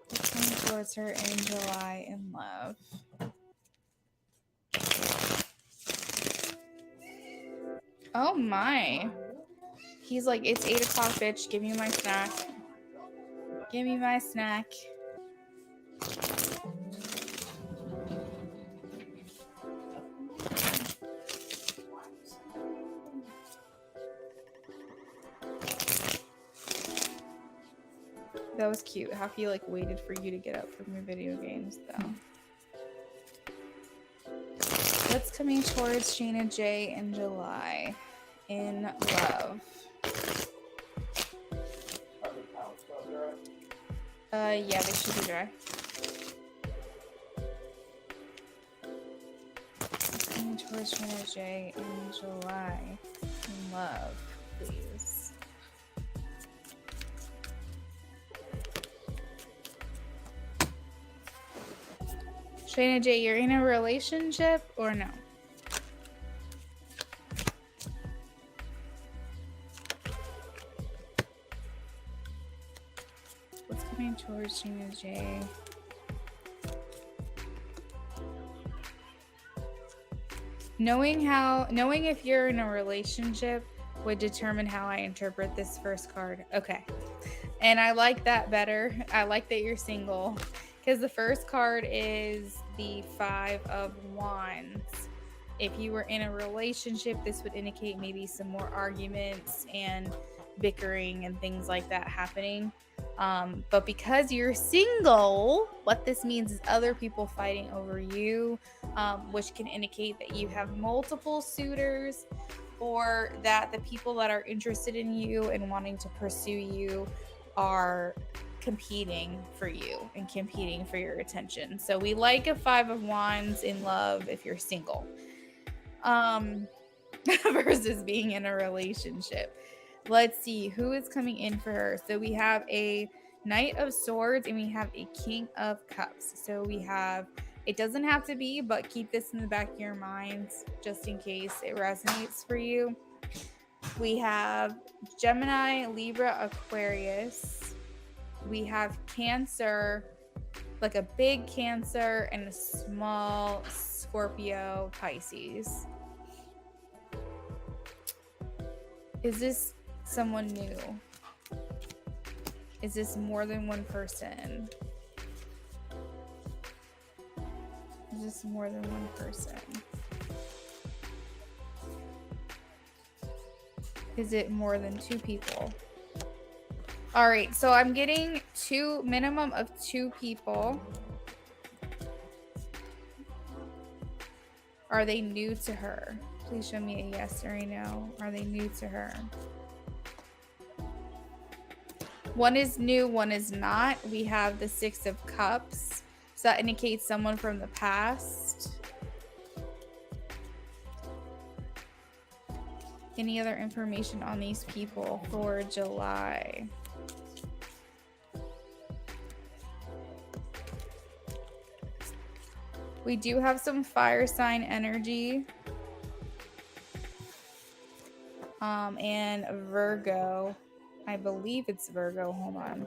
What's coming towards her in July in love. Oh my. He's like, it's 8 o'clock, bitch. Give me my snack. Give me my snack. That was cute. How he like waited for you to get up from your video games though. What's coming towards Shayna J in July in love? Yeah, they should be dry. What's coming towards Shayna J in July in love, please? Shayna J, you're in a relationship or no? What's coming towards Shayna J? Knowing if you're in a relationship would determine how I interpret this first card. Okay. And I like that better. I like that you're single. Because the first card is the 5 of Wands. If you were in a relationship, this would indicate maybe some more arguments and bickering and things like that happening. But because you're single, what this means is other people fighting over you, which can indicate that you have multiple suitors, or that the people that are interested in you and wanting to pursue you are competing for you and competing for your attention. So we like a 5 of Wands in love if you're single, versus being in a relationship. Let's see who is coming in for her. So we have a Knight of Swords and we have a King of Cups. So we have, it doesn't have to be, but keep this in the back of your minds just in case it resonates for you. We have Gemini, Libra, Aquarius. We have Cancer, like a big Cancer, and a small Scorpio, Pisces. Is this someone new? Is this more than one person? Is this more than one person? Is it more than 2 people? All right, so I'm getting minimum of 2 people. Are they new to her? Please show me a yes or a no. Are they new to her? One is new, one is not. We have the 6 of Cups. So that indicates someone from the past. Any other information on these people for July? We do have some fire sign energy. And Virgo. I believe it's Virgo. Hold on.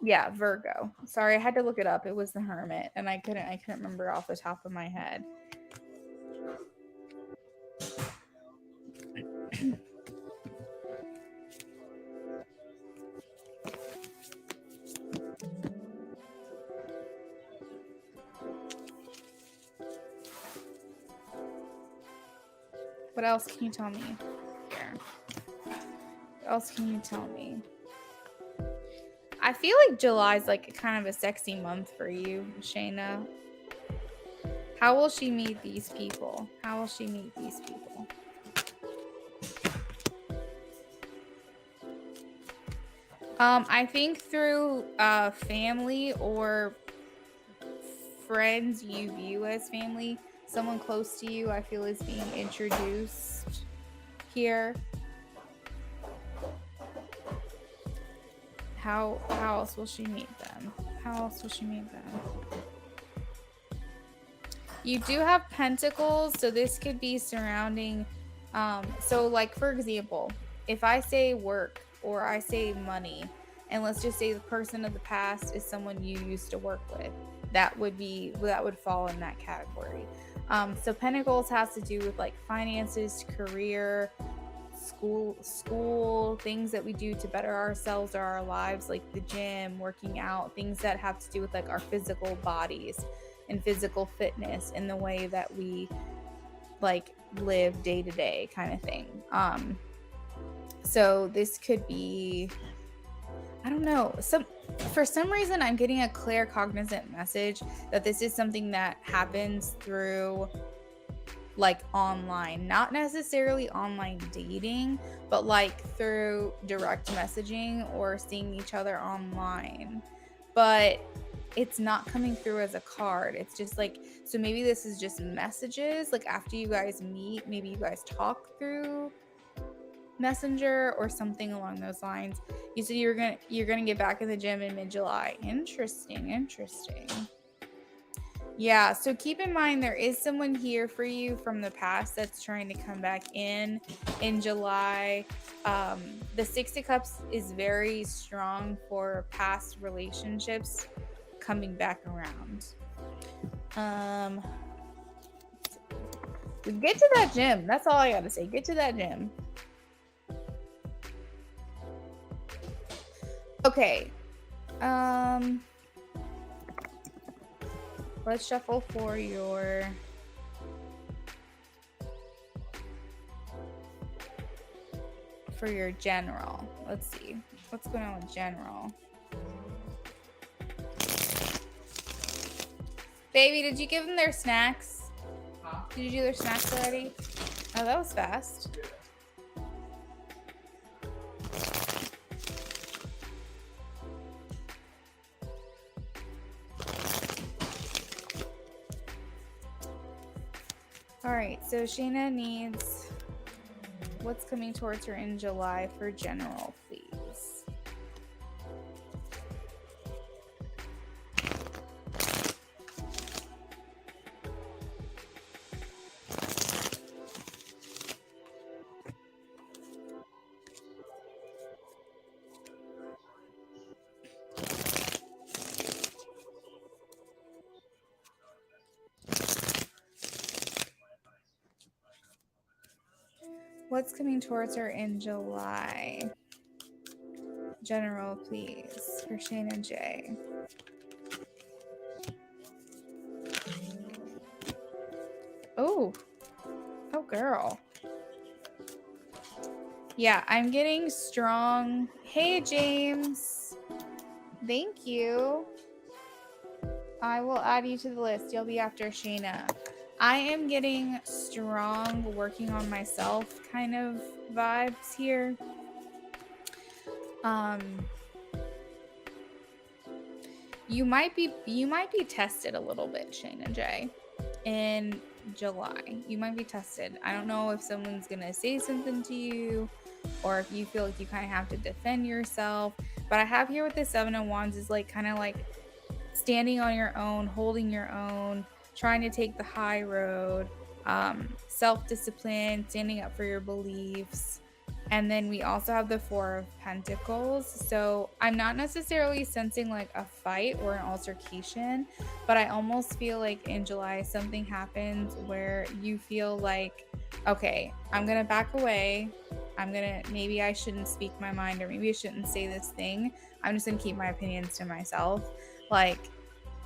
Yeah, Virgo. Sorry, I had to look it up. It was the Hermit, and I couldn't remember off the top of my head. What else can you tell me? Here. What else can you tell me? I feel like July's like kind of a sexy month for you, Shayna. How will she meet these people? How will she meet these people? I think through family or friends you view as family, someone close to you, I feel is being introduced here. How else will she meet them? How else will she meet them? You do have pentacles, so this could be surrounding, so like for example, if I say work or I say money, and let's just say the person of the past is someone you used to work with, that would fall in that category. So pentacles has to do with like finances, career, school, things that we do to better ourselves or our lives, like the gym, working out, things that have to do with like our physical bodies and physical fitness in the way that we like live day to day kind of thing. So this could be, I don't know, for some reason I'm getting a clear cognizant message that this is something that happens through like online, not necessarily online dating, but like through direct messaging or seeing each other online. But it's not coming through as a card. It's just like, so maybe this is just messages, like after you guys meet, maybe you guys talk through Messenger or something along those lines. You said you're gonna get back in the gym in mid-July. Interesting. Yeah, so keep in mind there is someone here for you from the past that's trying to come back in July. The Six of Cups is very strong for past relationships coming back around. Get to that gym. That's all I gotta say. Get to that gym. Okay. Let's shuffle for your general. Let's see. What's going on with general? Baby, did you give them their snacks?
Huh?
Did you do their snacks already? Oh, that was fast.
Yeah.
All right, so Shayna needs what's coming towards her in July for general, please. What's coming towards her in July? General, please, for Shayna J. Oh, girl. Yeah, I'm getting strong. Hey, James. Thank you. I will add you to the list. You'll be after Shayna. I am getting strong working on myself kind of vibes here. You might be tested a little bit, Shayna J, in July. You might be tested. I don't know if someone's gonna say something to you or if you feel like you kind of have to defend yourself. But I have here with the Seven of Wands is like kind of like standing on your own, holding your own, trying to take the high road, self-discipline, standing up for your beliefs. And then we also have the Four of Pentacles. So I'm not necessarily sensing like a fight or an altercation, but I almost feel like in July something happens where you feel like, okay, I'm going to back away. Maybe I shouldn't speak my mind, or maybe I shouldn't say this thing. I'm just going to keep my opinions to myself. Like,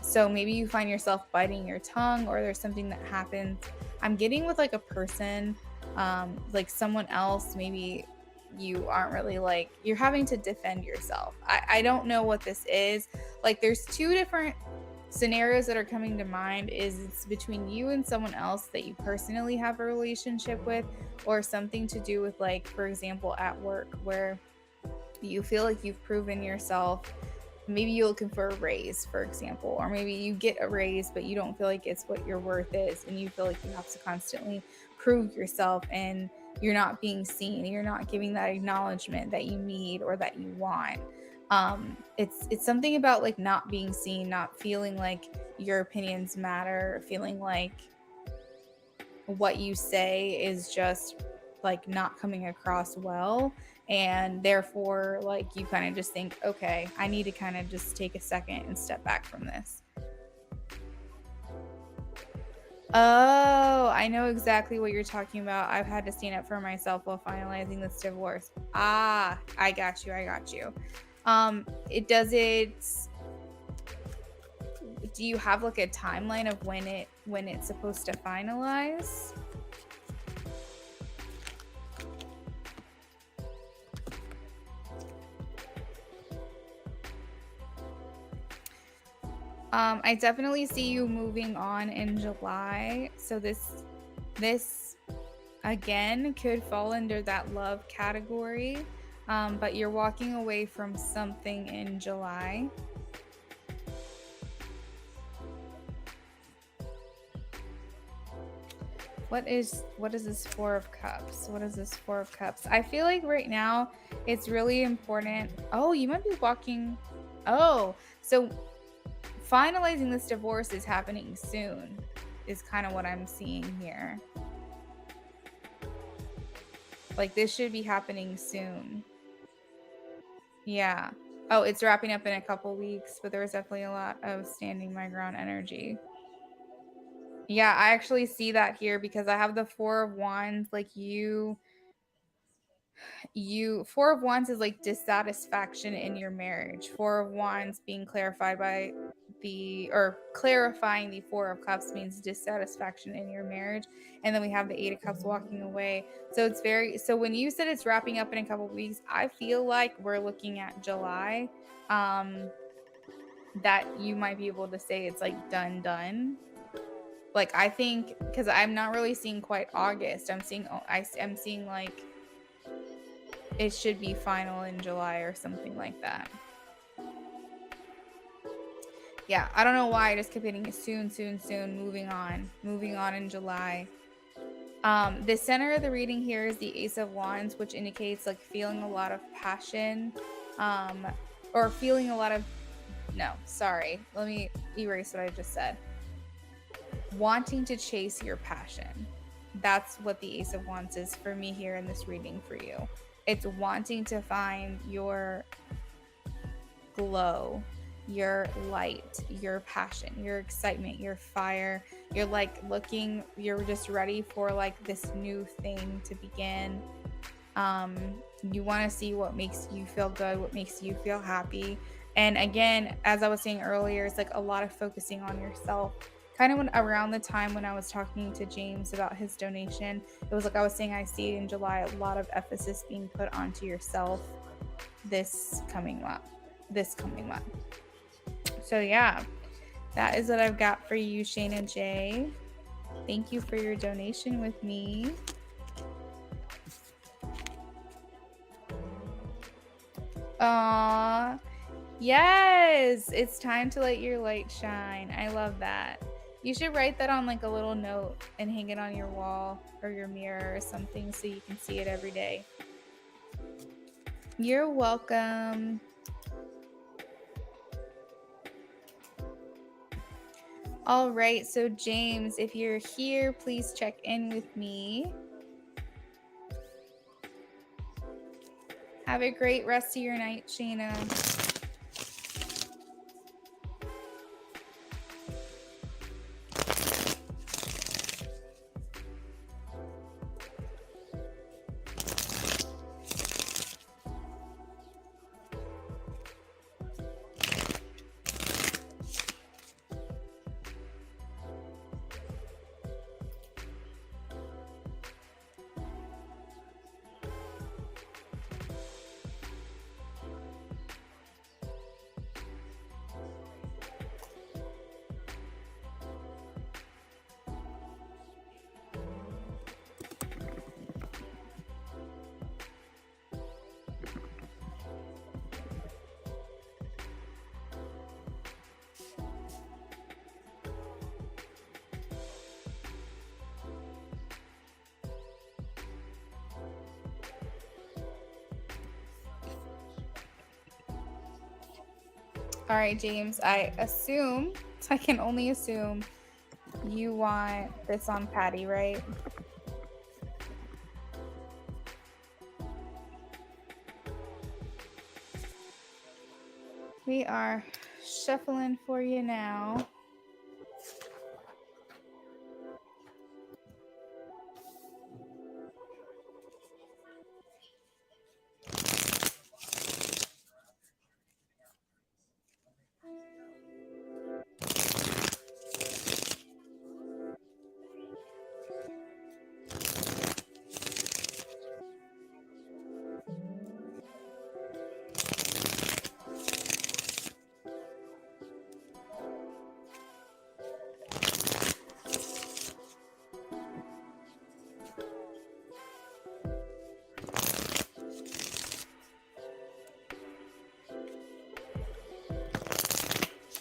so maybe you find yourself biting your tongue, or there's something that happens. I'm getting with like a person, like someone else, maybe you aren't really like, you're having to defend yourself. I don't know what this is. Like there's two different scenarios that are coming to mind. Is it's between you and someone else that you personally have a relationship with, or something to do with like, for example, at work, where You feel like you've proven yourself. Maybe you're looking for a raise, for example, or maybe you get a raise, but you don't feel like it's what your worth is, and you feel like you have to constantly prove yourself, and you're not being seen. You're not giving that acknowledgement that you need or that you want. It's something about like not being seen, not feeling like your opinions matter, feeling like what you say is just like not coming across well, and therefore like you kind of just think, okay, I need to kind of just take a second and step back from this. Oh, I know exactly what you're talking about. I've had to stand up for myself while finalizing this divorce. Ah, I got you. Do you have like a timeline of when it's supposed to finalize? I definitely see you moving on in July. So this again could fall under that love category. But you're walking away from something in July. What is this Four of Cups? What is this Four of Cups? I feel like right now it's really important. Oh, you might be walking. Oh, so finalizing this divorce is happening soon, is kind of what I'm seeing here. Like this should be happening soon. Yeah. Oh, it's wrapping up in a couple weeks, but there was definitely a lot of standing my ground energy. Yeah, I actually see that here because I have the Four of Wands. Like Four of Wands is like dissatisfaction in your marriage. Four of Wands being clarified by clarifying the Four of Cups means dissatisfaction in your marriage. And then we have the Eight of Cups walking away. So so when you said it's wrapping up in a couple of weeks, I feel like we're looking at July. That you might be able to say it's like done. Like I think, because I'm not really seeing quite August. I'm seeing like it should be final in July or something like that. Yeah, I don't know why I just kept hitting soon, moving on in July. The center of the reading here is the Ace of Wands, which indicates like feeling a lot of passion, or feeling a lot of, no, sorry, let me erase what I just said. Wanting to chase your passion. That's what the Ace of Wands is for me here in this reading for you. It's wanting to find your glow, your light, your passion, your excitement, your fire. You're like you're just ready for like this new thing to begin. You want to see what makes you feel good, what makes you feel happy. And again, as I was saying earlier, it's like a lot of focusing on yourself. Kind of around the time when I was talking to James about his donation, it was like I was saying, I see in July a lot of emphasis being put onto yourself this coming month. So yeah, that is what I've got for you, Shayna J. Thank you for your donation with me. Aww. Yes, it's time to let your light shine. I love that. You should write that on like a little note and hang it on your wall or your mirror or something so you can see it every day. You're welcome. All right, so James, if you're here, please check in with me. Have a great rest of your night, Shayna. All right, James, I can only assume you want this on Patty, right? We are shuffling for you now.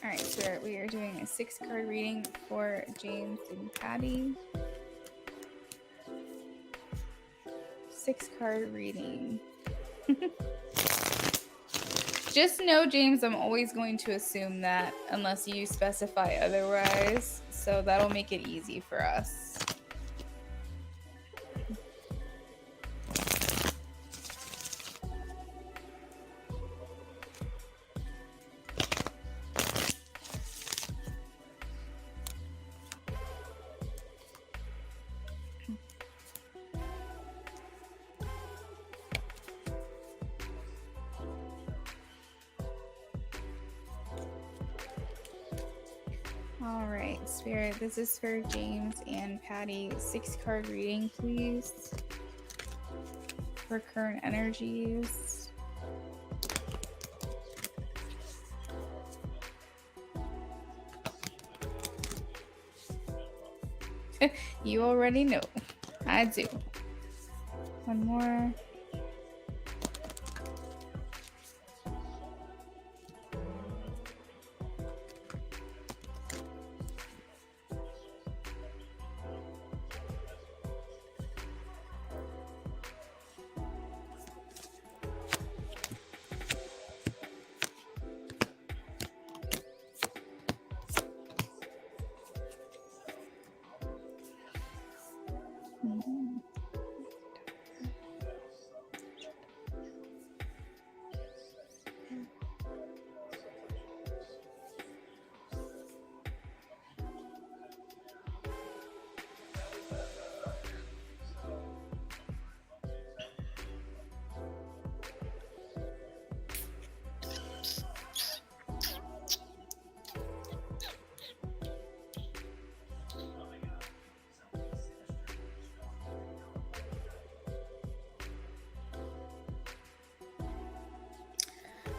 All right, so we are doing a 6-card reading for James and Patty. 6-card reading. Just know, James, I'm always going to assume that unless you specify otherwise. So that'll make it easy for us. All right, Spirit, this is for James and Patty. 6-card reading, please, for current energies. You already know. I do. One more.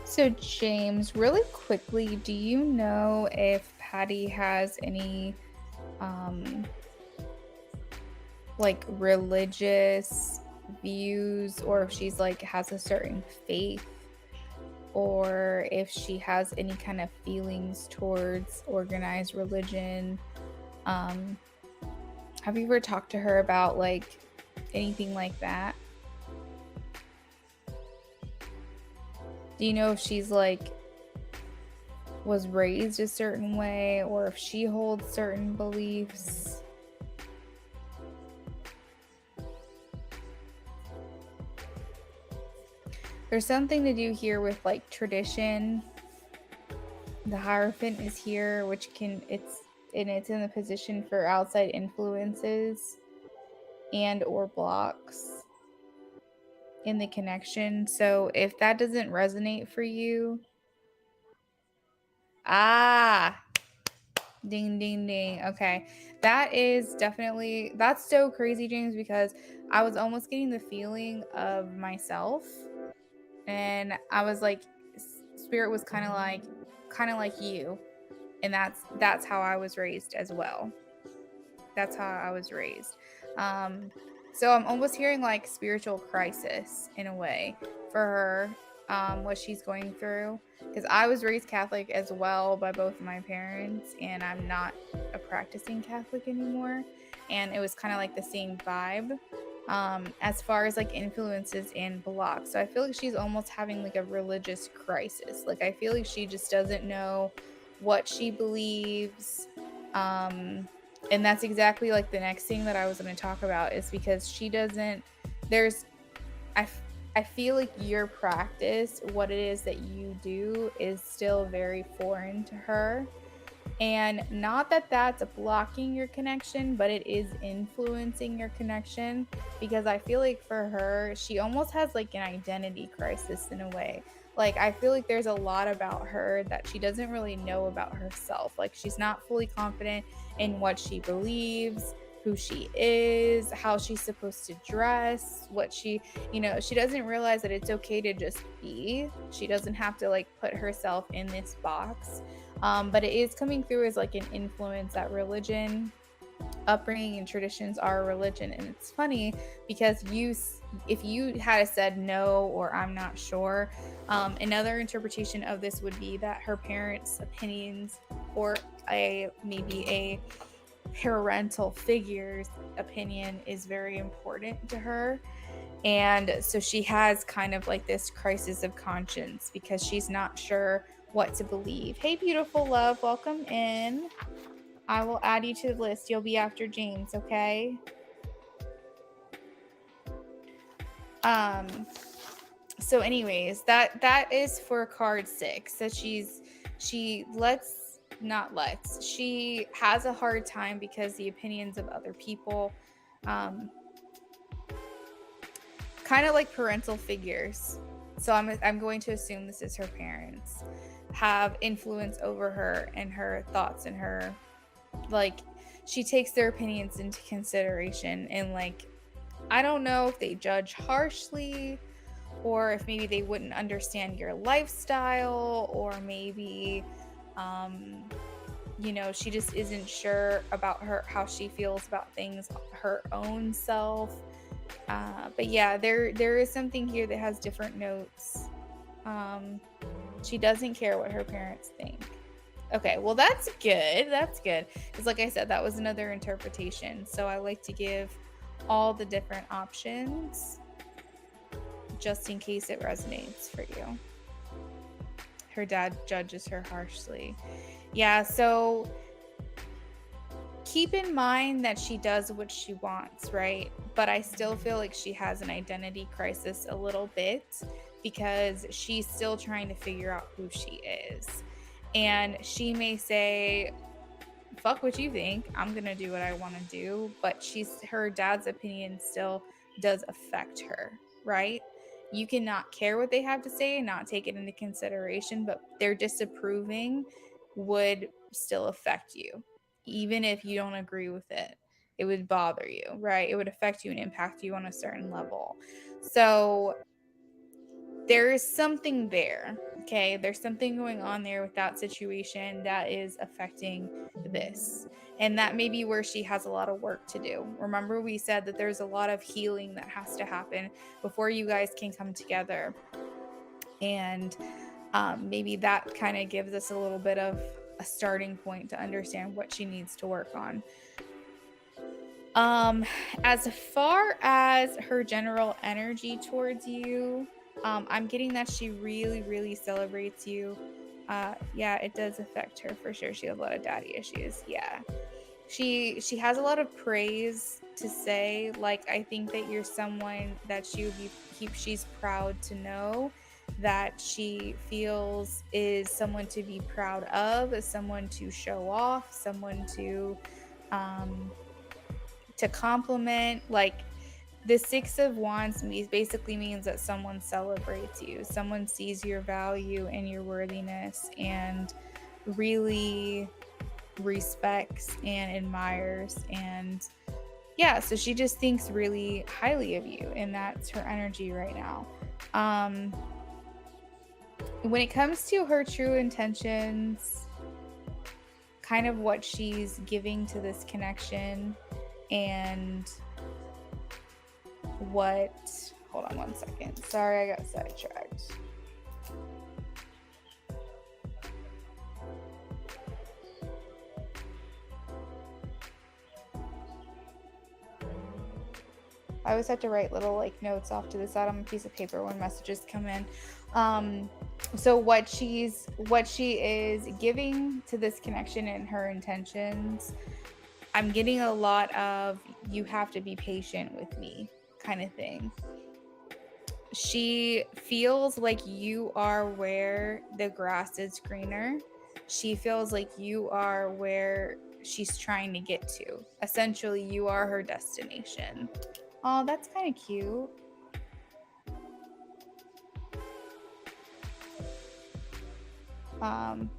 So, James, really quickly, do you know if Patty has any, like, religious views, or if she's, like, has a certain faith, or if she has any kind of feelings towards organized religion? Have you ever talked to her about, like, anything like that? Do you know if she's like was raised a certain way, or if she holds certain beliefs? There's something to do here with like tradition. The Hierophant is here, which it's in the position for outside influences and or blocks in the connection. So if that doesn't resonate for you, ding, ding, ding. Okay. That is definitely, that's so crazy, James, because I was almost getting the feeling of myself. And I was like, Spirit was kind of like you. And that's how I was raised as well. That's how I was raised. So I'm almost hearing like spiritual crisis in a way for her, what she's going through. Because I was raised Catholic as well by both of my parents, and I'm not a practicing Catholic anymore. And it was kind of like the same vibe. as far as like influences and blocks. So I feel like she's almost having like a religious crisis. Like I feel like she just doesn't know what she believes. And that's exactly like the next thing that I was going to talk about, is because she doesn't, there's, I feel like your practice, what it is that you do, is still very foreign to her. And not that that's blocking your connection, but it is influencing your connection, because I feel like for her, she almost has like an identity crisis in a way. Like, I feel like there's a lot about her that she doesn't really know about herself. Like, she's not fully confident in what she believes, who she is, how she's supposed to dress, what she, she doesn't realize that it's okay to just be. She doesn't have to like put herself in this box. But it is coming through as like an influence that religion, upbringing, and traditions are a religion. And it's funny because if you had said no or I'm not sure, another interpretation of this would be that her parents' opinions, or maybe a parental figure's opinion, is very important to her. And so she has kind of like this crisis of conscience because she's not sure what to believe. Hey, beautiful love, welcome in. I will add you to the list. You'll be after James, okay? So anyways, that is for card 6. That she has a hard time because the opinions of other people, kind of like parental figures. So I'm going to assume this is her parents, have influence over her and her thoughts and her, like, she takes their opinions into consideration. And like, I don't know if they judge harshly, or if maybe they wouldn't understand your lifestyle, or maybe she just isn't sure about how she feels about things, her own self. But yeah, there is something here that has different notes. She doesn't care what her parents think. Okay, well, that's good. That's good. Because like I said, that was another interpretation. So I like to give all the different options just in case it resonates for you. Her dad judges her harshly. Yeah, so keep in mind that she does what she wants, right? But I still feel like she has an identity crisis a little bit, because she's still trying to figure out who she is. And she may say, fuck what you think, I'm gonna do what I want to do. But her dad's opinion still does affect her, right? You cannot care what they have to say and not take it into consideration, but their disapproving would still affect you. Even if you don't agree with it, it would bother you, right? It would affect you and impact you on a certain level. So there is something there, okay? There's something going on there with that situation that is affecting this. And that may be where she has a lot of work to do. Remember, we said that there's a lot of healing that has to happen before you guys can come together. And maybe that kind of gives us a little bit of a starting point to understand what she needs to work on. As far as her general energy towards you, I'm getting that she really, really celebrates you. Yeah, it does affect her for sure. She has a lot of daddy issues. Yeah. She has a lot of praise to say. Like, I think that you're someone that she's proud to know, that she feels is someone to be proud of, someone to show off, someone to compliment. Like, the 6 of Wands basically means that someone celebrates you, someone sees your value and your worthiness and really respects and admires. And yeah, so she just thinks really highly of you, and that's her energy right now. When it comes to her true intentions, kind of what she's giving to this connection, and hold on one second. Sorry, I got sidetracked. I always have to write little like notes off to the side on a piece of paper when messages come in. So what she is giving to this connection and her intentions, I'm getting a lot of you have to be patient with me kind of thing. She feels like you are where the grass is greener. She feels like you are where she's trying to get to. Essentially, you are her destination. Oh, that's kind of cute.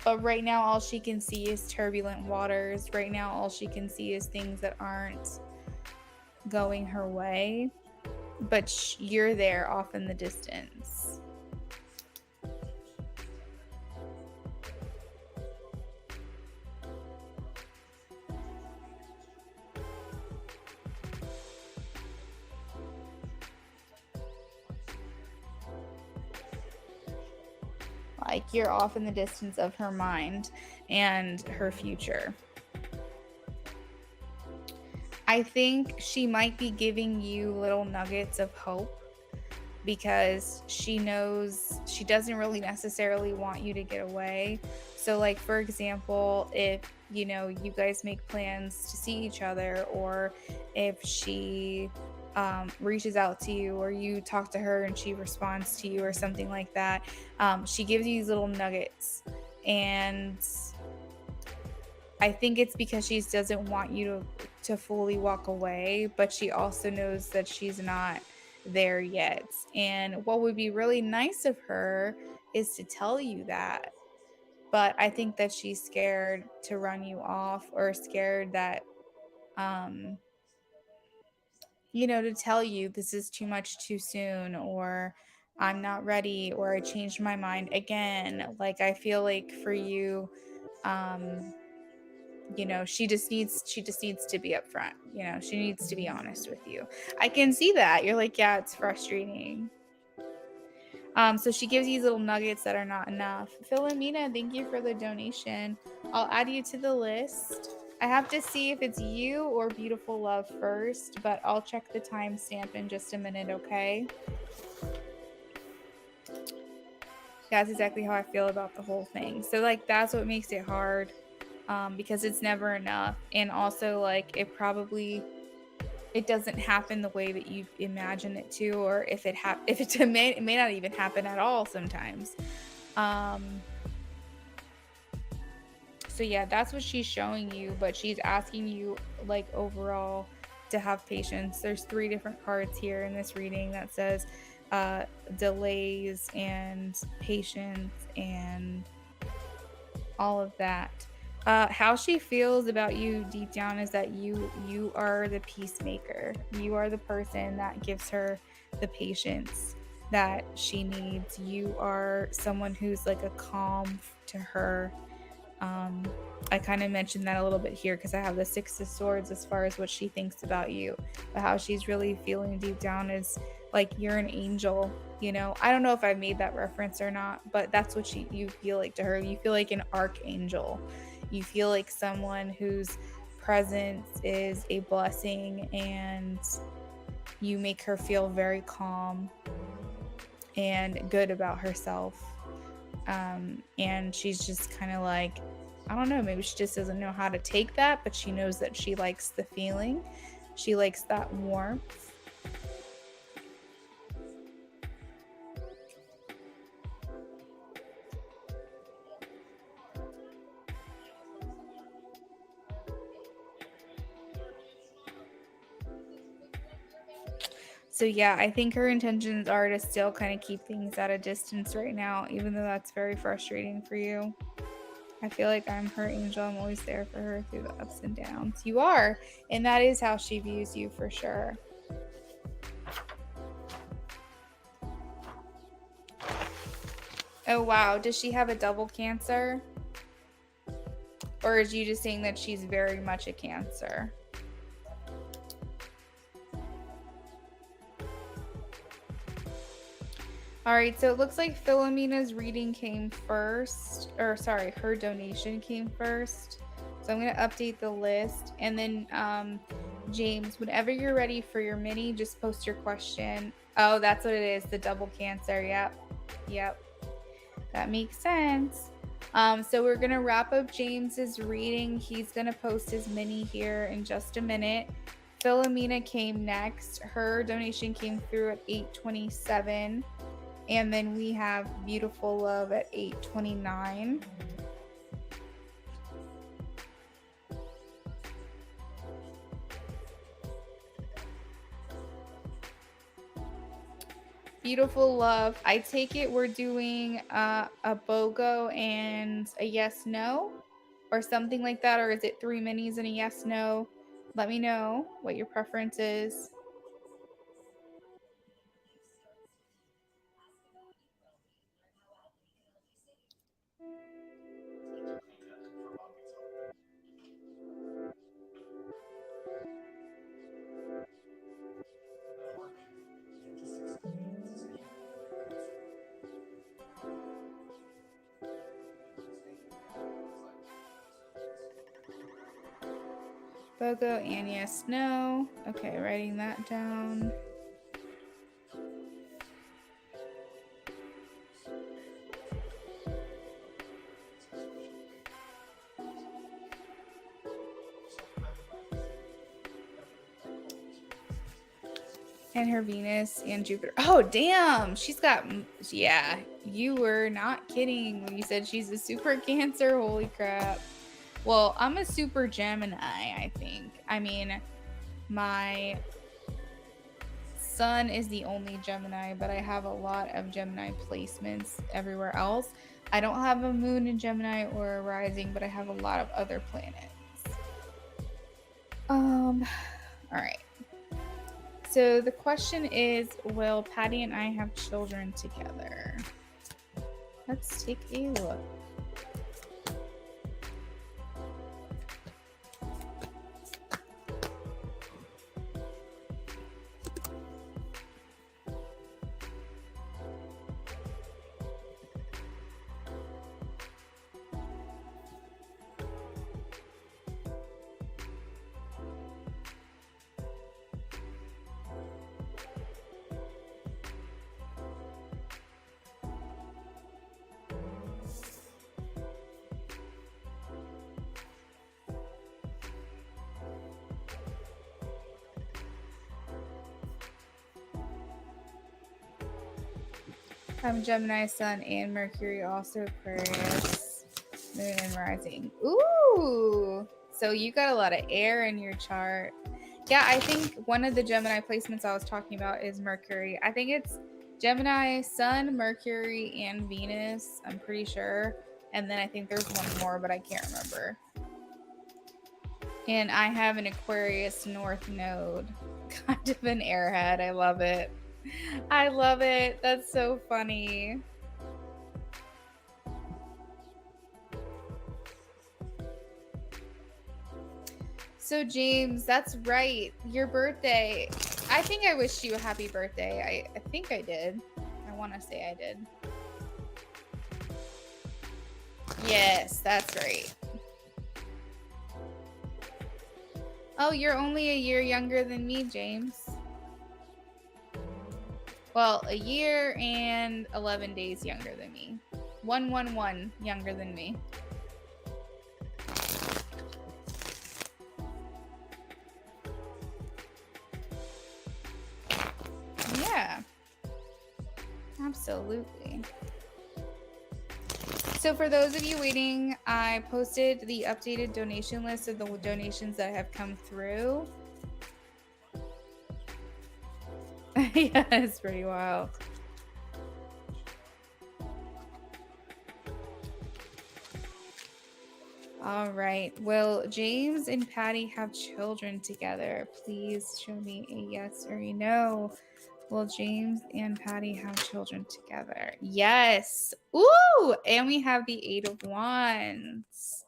But right now, all she can see is turbulent waters. Right now, all she can see is things that aren't going her way. But you're there off in the distance. Like you're off in the distance of her mind and her future. I think she might be giving you little nuggets of hope because she knows she doesn't really necessarily want you to get away. So like for example, if you know you guys make plans to see each other, or if she reaches out to you or you talk to her and she responds to you or something like that, she gives you these little nuggets. And I think it's because she doesn't want you to fully walk away, but she also knows that she's not there yet. And what would be really nice of her is to tell you that. But I think that she's scared to run you off, or scared that to tell you this is too much too soon, or I'm not ready, or I changed my mind again. Like I feel like for you, she just needs to be upfront. She needs to be honest with you. I can see that. You're like, yeah, it's frustrating. So she gives you little nuggets that are not enough. Philomena, thank you for the donation. I'll add you to the list. I have to see if it's you or Beautiful Love first, but I'll check the timestamp in just a minute, okay? That's exactly how I feel about the whole thing. So like that's what makes it hard, because it's never enough. And also like it doesn't happen the way that you imagine it to, or if it may not even happen at all sometimes. So yeah, that's what she's showing you, but she's asking you like overall to have patience. There's 3 different cards here in this reading that says delays and patience and all of that. How she feels about you deep down is that you are the peacemaker. You are the person that gives her the patience that she needs. You are someone who's like a calm to her. I kind of mentioned that a little bit here because I have the 6 of Swords as far as what she thinks about you, but how she's really feeling deep down is like you're an angel. I don't know if I made that reference or not, but that's what you feel like to her. You feel like an archangel. You feel like someone whose presence is a blessing, and you make her feel very calm and good about herself. And she's just kind of like, I don't know, maybe she just doesn't know how to take that, but she knows that she likes the feeling. She likes that warmth. So yeah, I think her intentions are to still kind of keep things at a distance right now, even though that's very frustrating for you. I feel like I'm her angel. I'm always there for her through the ups and downs. You are, and that is how she views you for sure. Oh wow, does she have a double Cancer? Or is you just saying that she's very much a Cancer? All right, so it looks like Philomena's reading came first, or sorry, her donation came first. So I'm going to update the list. And then James, whenever you're ready for your mini, just post your question. Oh, that's what it is. The double cancer. Yep. That makes sense. So we're going to wrap up James's reading. He's going to post his mini here in just a minute. Philomena came next. Her donation came through at 8:27. And then we have Beautiful Love at 8:29. Beautiful Love. I take it we're doing a BOGO and a yes no or something like that, or is it 3 minis and a yes no? Let me know what your preference is. BOGO and yes no. Okay, writing that down. And her Venus and Jupiter. Oh, damn. She's got, yeah, you were not kidding when you said she's a super Cancer. Holy crap. Well, I'm a super Gemini, I think. I mean, my sun is the only Gemini, but I have a lot of Gemini placements everywhere else. I don't have a moon in Gemini or a rising, but I have a lot of other planets. All right. So the question is, will Patty and I have children together? Let's take a look. I'm Gemini, Sun, and Mercury, also Aquarius, Moon, and Rising. Ooh! So you got a lot of air in your chart. Yeah, I think one of the Gemini placements I was talking about is Mercury. I think it's Gemini, Sun, Mercury, and Venus. I'm pretty sure. And then I think there's one more, but I can't remember. And I have an Aquarius North Node. Kind of an airhead. I love it. I love it. That's so funny. So James, that's right. Your birthday. I think I wished you a happy birthday. I think I did. I want to say I did. Yes, that's right. Oh, you're only a year younger than me, James. Well, a year and 11 days younger than me. 111 younger than me. Yeah, absolutely. So for those of you waiting, I posted the updated donation list of the donations that have come through. Yeah, it's pretty wild. All right. Will James and Patty have children together? Please show me a yes or a no. Will James and Patty have children together? Yes. Ooh, and we have the 8 of Wands.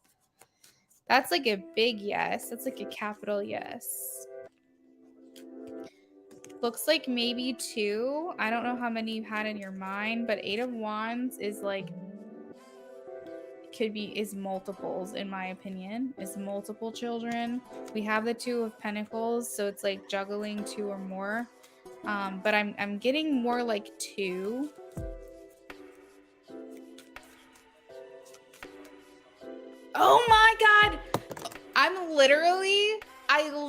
That's like a big yes. That's like a capital yes. Looks like maybe 2. I don't know how many you had in your mind, but 8 of Wands is like is multiples, in my opinion, is multiple children. We have the Two of Pentacles, so it's like juggling two or more. But I'm getting more like two. Oh my God. I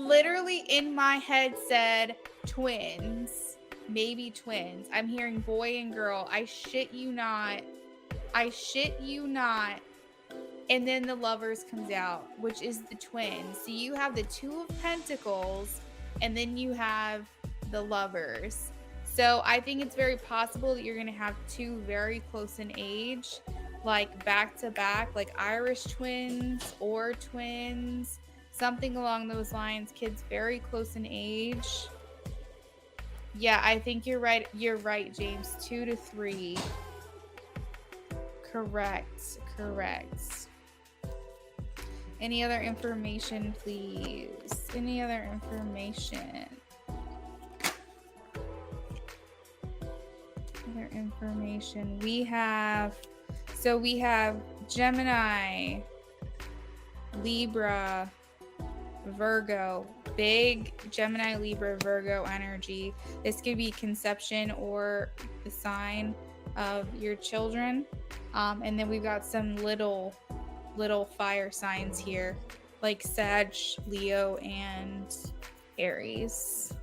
literally in my head said twins, maybe twins. I'm hearing boy and girl. I shit you not. And then the Lovers comes out, which is the twins. So you have the Two of Pentacles, and then you have the Lovers. So I think it's very possible that you're going to have two very close in age, like back to back, like Irish twins or twins, something along those lines. Kids very close in age. Yeah, I think you're right. You're right, James. 2 to 3. Correct. Any other information, please? Any other information? Other information. We have Gemini, Libra, Virgo. Big Gemini, Libra, Virgo energy. This could be conception or the sign of your children. And then we've got some little fire signs here, like Sag, Leo, and Aries.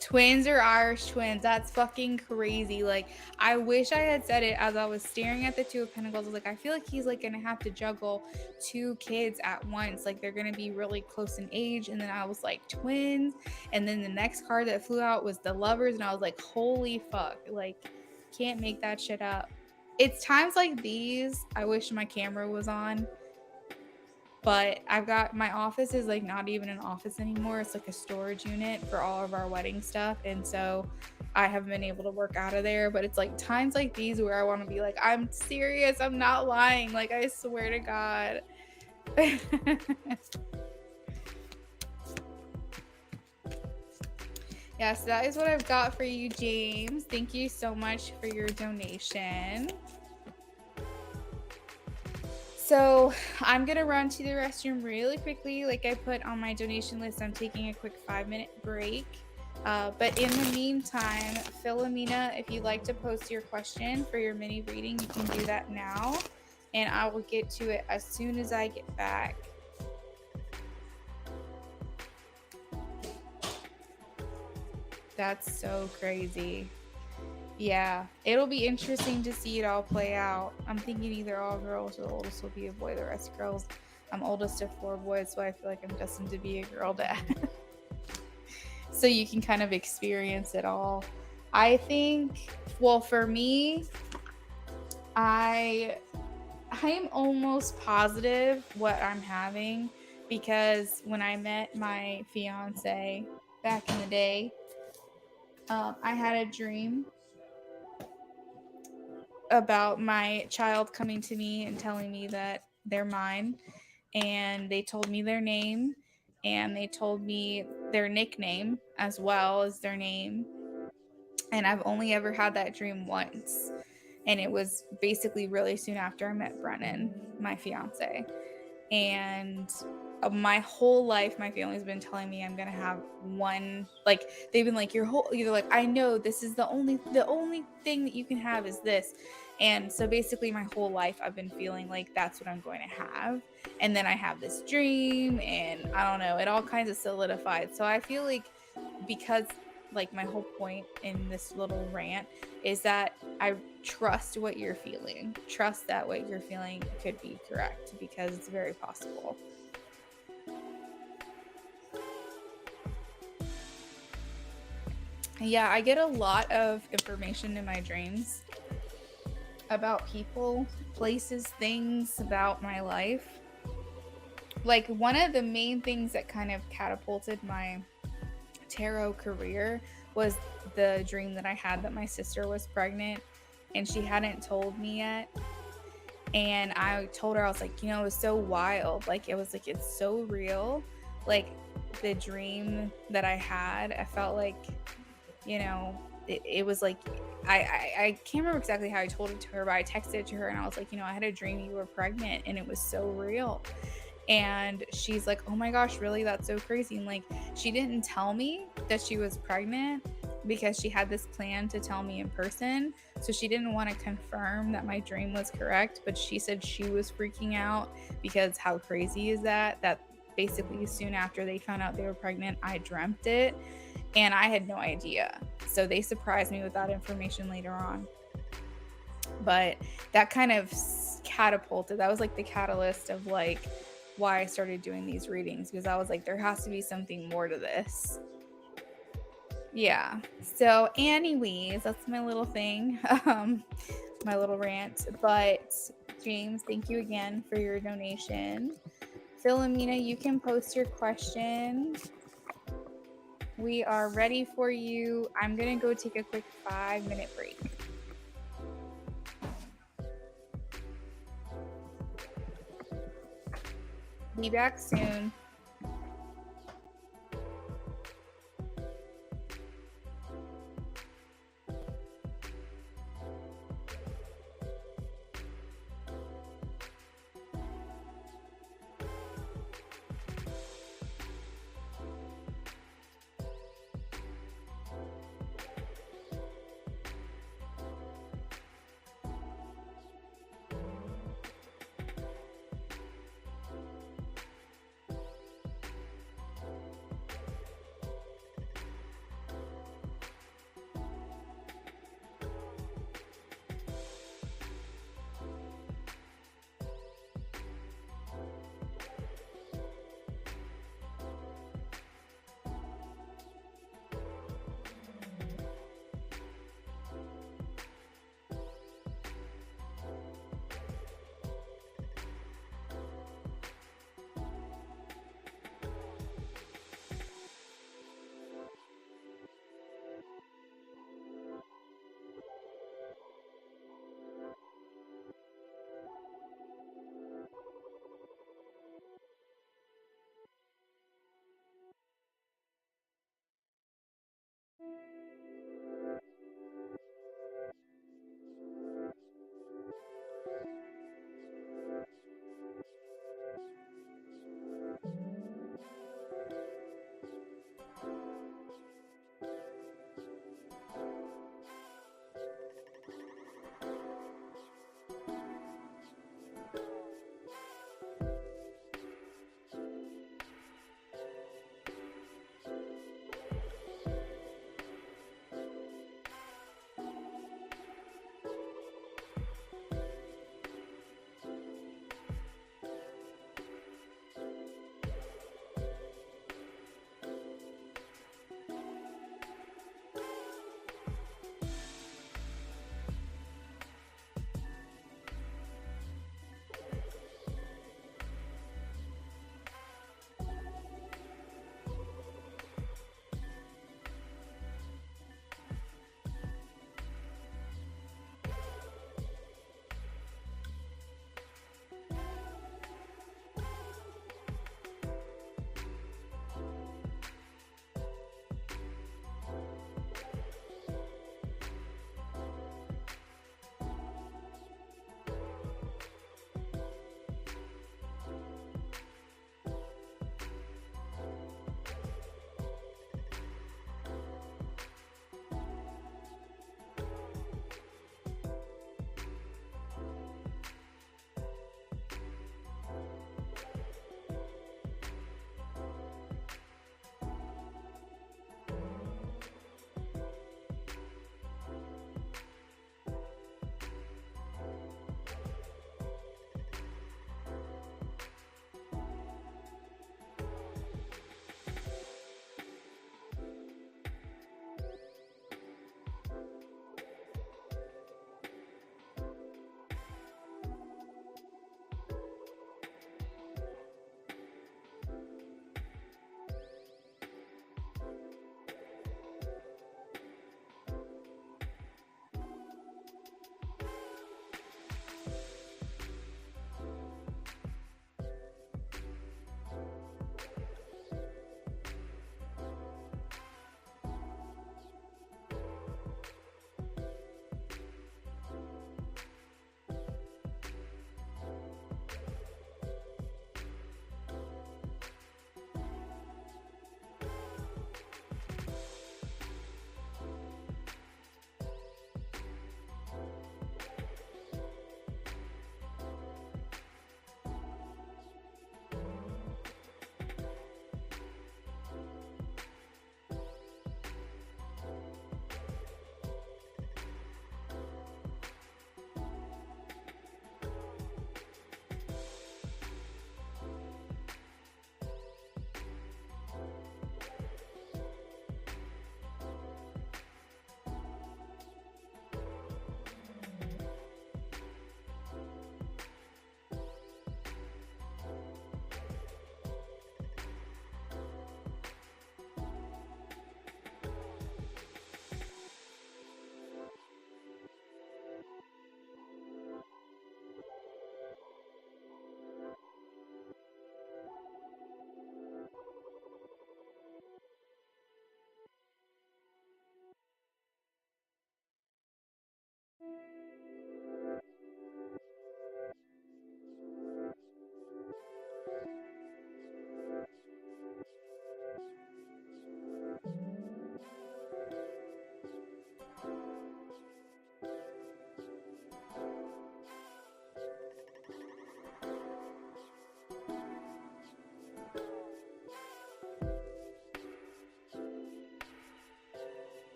Twins or Irish twins. That's fucking crazy. Like, I wish I had said it as I was staring at the Two of Pentacles. I was like, I feel like he's like gonna have to juggle two kids at once. Like, they're gonna be really close in age. And then I was like, twins. And then the next card that flew out was the Lovers. And I was like, holy fuck. Like, can't make that shit up. It's times like these I wish my camera was on, but I've got, my office is like not even an office anymore. It's like a storage unit for all of our wedding stuff, and so I haven't been able to work out of there. But it's like times like these where I want to be like, I'm serious, I'm not lying, like I swear to God. Yeah, so that is what I've got for you, James. Thank you so much for your donation. So I'm going to run to the restroom really quickly. Like I put on my donation list, I'm taking a quick 5-minute break. But in the meantime, Philomena, if you'd like to post your question for your mini reading, you can do that now. And I will get to it as soon as I get back. That's so crazy. Yeah, it'll be interesting to see it all play out. I'm thinking either all girls or the oldest will be a boy, the rest girls. I'm oldest of 4 boys, so I feel like I'm destined to be a girl dad. So you can kind of experience it all. I think, well, for me, I am almost positive what I'm having, because when I met my fiance back in the day, I had a dream about my child coming to me and telling me that they're mine, and they told me their name, and they told me their nickname as well as their name. And I've only ever had that dream once, and it was basically really soon after I met Brennan, my fiance. And my whole life, my family's been telling me I'm gonna have one, like they've been like, you're like, I know this is the only thing that you can have is this. And so basically my whole life I've been feeling like that's what I'm going to have. And then I have this dream, and I don't know, it all kinds of solidified. So I feel like, because like my whole point in this little rant is that I trust what you're feeling. Trust that what you're feeling could be correct, because it's very possible. Yeah, I get a lot of information in my dreams about people, places, things about my life. Like, one of the main things that kind of catapulted my tarot career was the dream that I had that my sister was pregnant and she hadn't told me yet. And I told her, I was like, you know, it was so wild. Like, it was like, it's so real. Like, the dream that I had, I felt like, you know, it was like, I can't remember exactly how I told it to her, but I texted it to her and I was like, I had a dream you were pregnant and it was so real. And she's like, oh my gosh, really? That's so crazy. And like, she didn't tell me that she was pregnant because she had this plan to tell me in person. So she didn't want to confirm that my dream was correct, but she said she was freaking out because how crazy is that? That basically soon after they found out they were pregnant, I dreamt it and I had no idea. So they surprised me with that information later on. But that kind of catapulted, that was like the catalyst of like why I started doing these readings, because I was like, there has to be something more to this. Yeah. So anyways, that's my little thing, my little rant. But James, thank you again for your donation. Philomena, you can post your question. We are ready for you. I'm gonna go take a quick 5-minute break. Be back soon.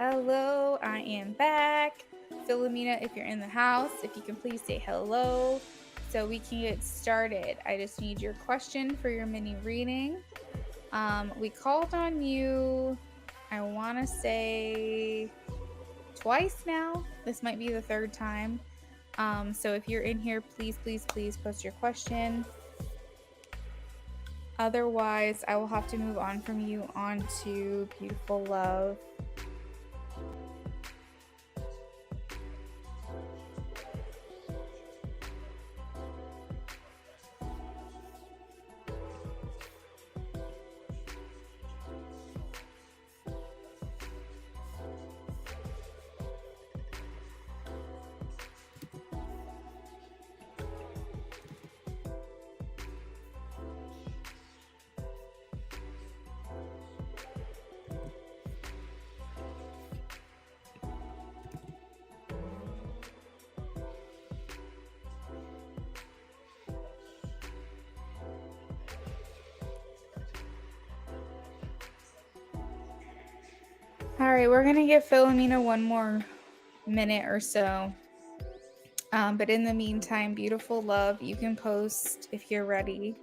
Hello, I am back. Philomena, if you're in the house, if you can please say hello so we can get started. I just need your question for your mini reading. We called on you, I want to say twice now. This might be the third time. So if you're in here, please post your question. Otherwise, I will have to move on from you on to Beautiful Love. All right, we're gonna give Philomena one more minute or so. But in the meantime, Beautiful Love, you can post if you're ready.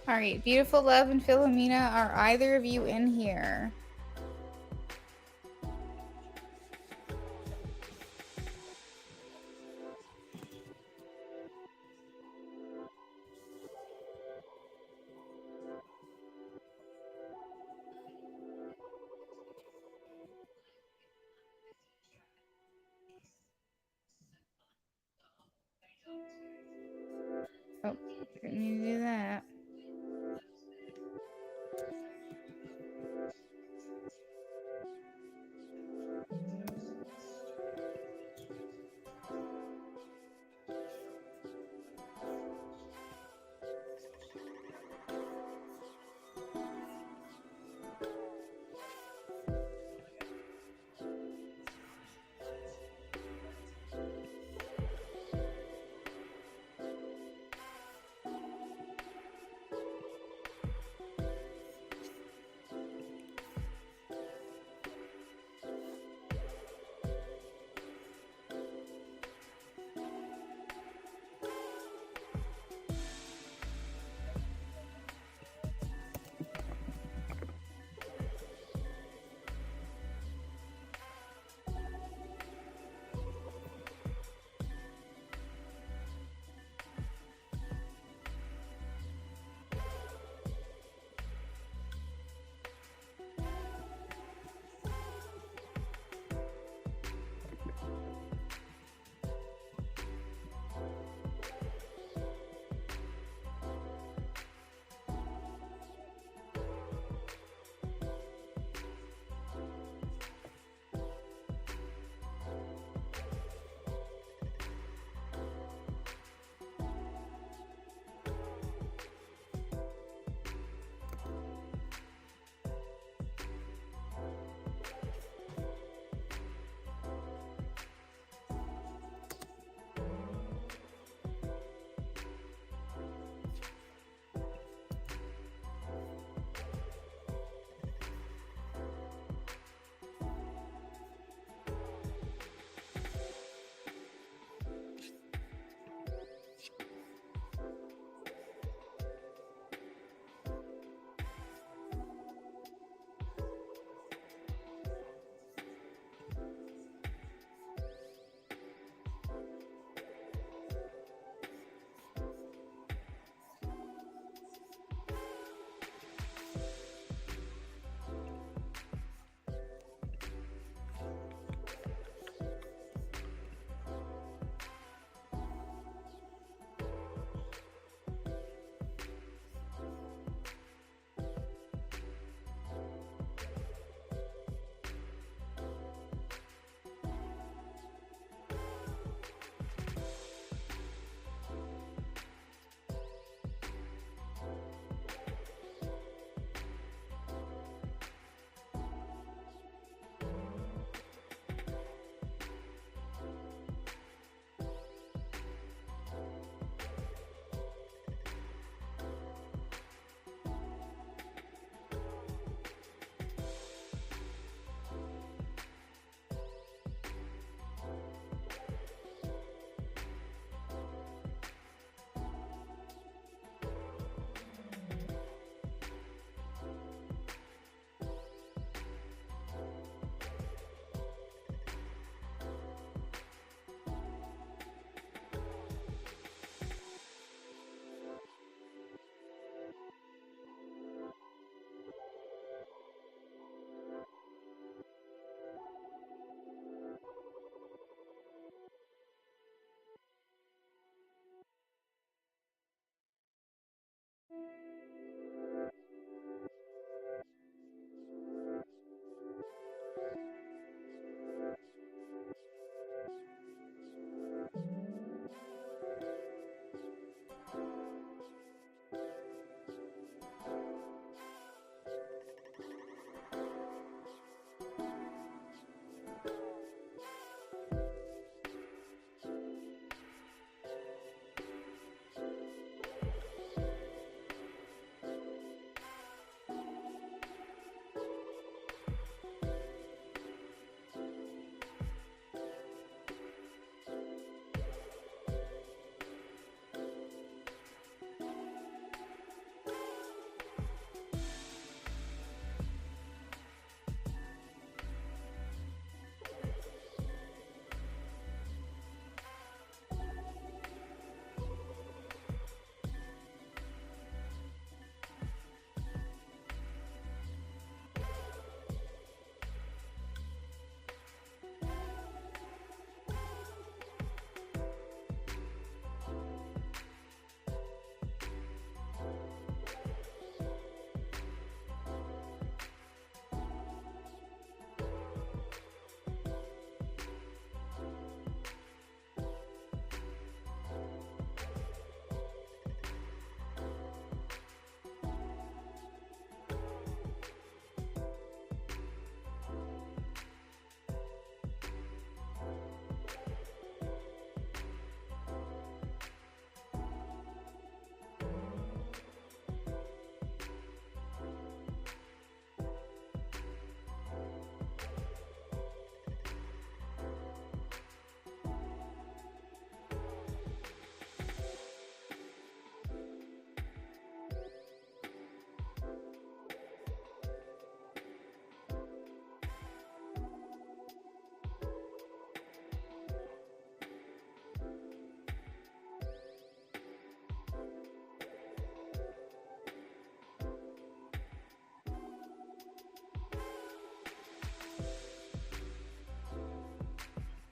All right, Beautiful Love and Philomena, are either of you in here? Oh, didn't need to do that.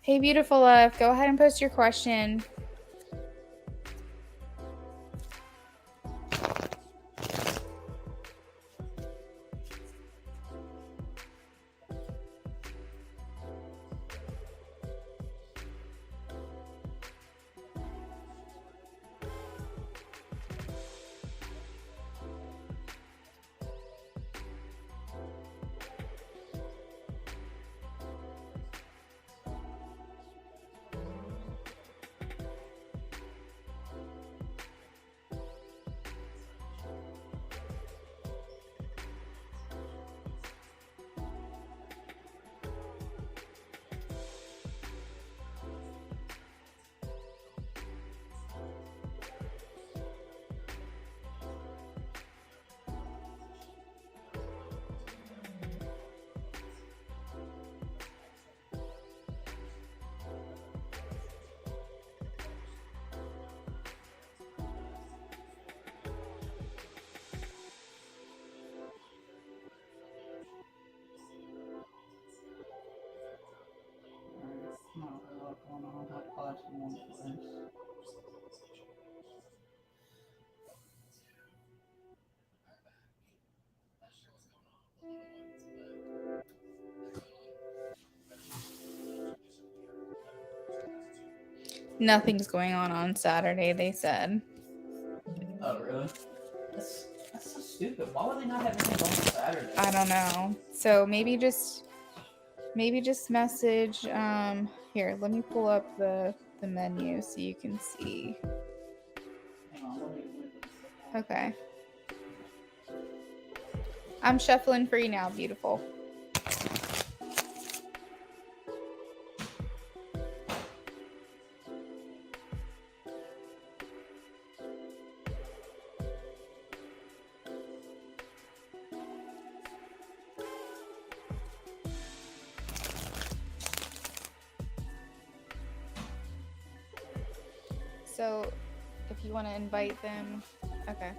Hey, beautiful love, go ahead and post your question.
Not a lot going on. I'll call it in one place.
Nothing's going on Saturday, they said.
Oh, really? That's so stupid. Why would they not have anything on Saturday?
I don't know. So maybe just message. Here, let me pull up the menu so you can see.
Hang on, let me
Okay. I'm shuffling for you now, beautiful. So if you want to invite them, okay.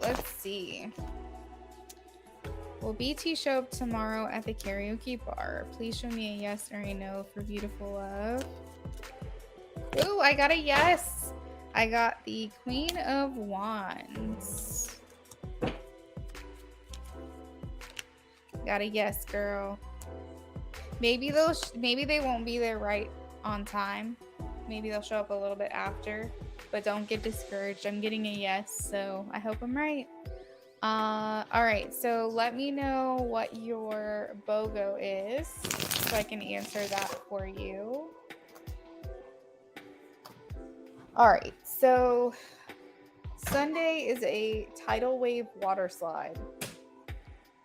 Let's see. Will BT show up tomorrow at the karaoke bar? Please show me a yes or a no for beautiful love. Ooh, I got a yes. I got the Queen of Wands. Got a yes, girl. Maybe they won't be there right on time. Maybe they'll show up a little bit after. But don't get discouraged. I'm getting a yes, so I hope I'm right. All right, so let me know what your BOGO is so I can answer that for you. All right, so Sunday is a tidal wave water slide.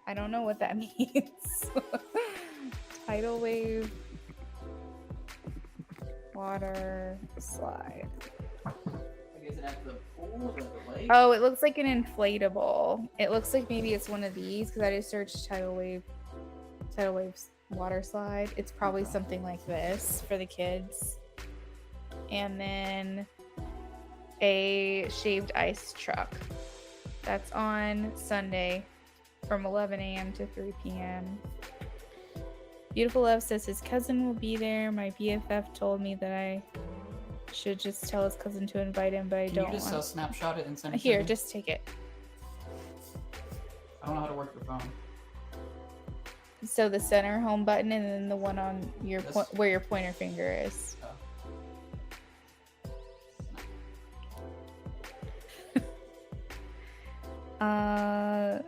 I don't know what that means. Tidal wave water slide.
Is it at the pool or the lake?
Oh, it looks like an inflatable. It looks like maybe it's one of these because I just searched tidal waves water slide. It's probably something like this for the kids. And then a shaved ice truck. That's on Sunday from 11 a.m. to 3 p.m. Beautiful Love says his cousin will be there. My BFF told me that I should just tell his cousin to invite him, but I don't
Can you just snapshot it and send it
Here,
to me?
just take it.
I don't know how to work your phone.
So the center home button and then the one on your where your pointer finger is. Oh.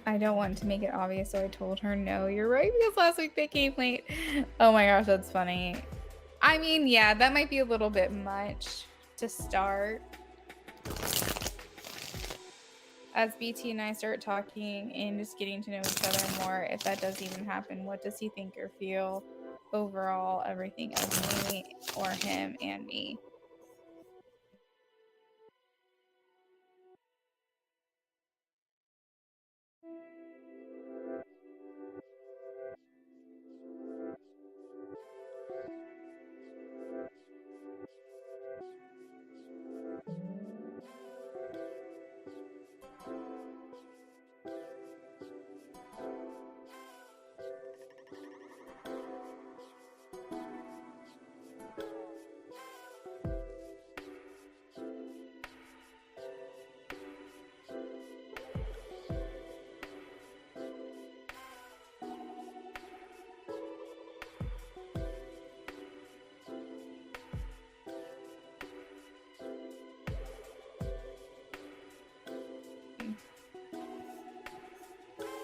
I don't want to make it obvious, so I told her no. You're right, because last week they came late. Oh my gosh, that's funny. I mean, yeah, that might be a little bit much to start. as BT and I start talking and just getting to know each other more, if that does even happen, what does he think or feel overall, everything of me or him and me?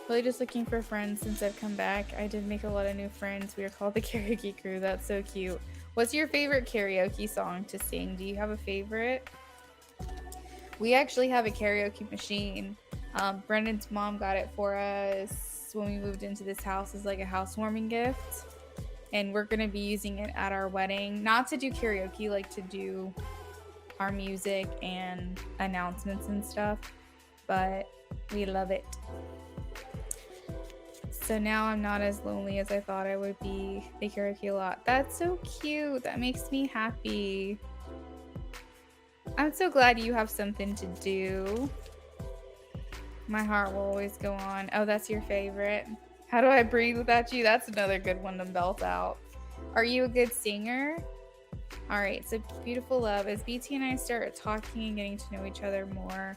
Really just looking for friends since I've come back. I did make a lot of new friends. We are called the Karaoke Crew. That's so cute. What's your favorite karaoke song to sing? Do you have a favorite? We actually have a karaoke machine. Brendan's mom got it for us when we moved into this house as like a housewarming gift. And we're going to be using it at our wedding. Not to do karaoke, like to do our music and announcements and stuff. But we love it. So now I'm not as lonely as I thought I would be. They karaoke a lot. That's so cute. That makes me happy. I'm so glad you have something to do. My heart will always go on. Oh, that's your favorite. How do I breathe without you? That's another good one to belt out. Are you a good singer? All right, so beautiful love. As BT and I start talking and getting to know each other more,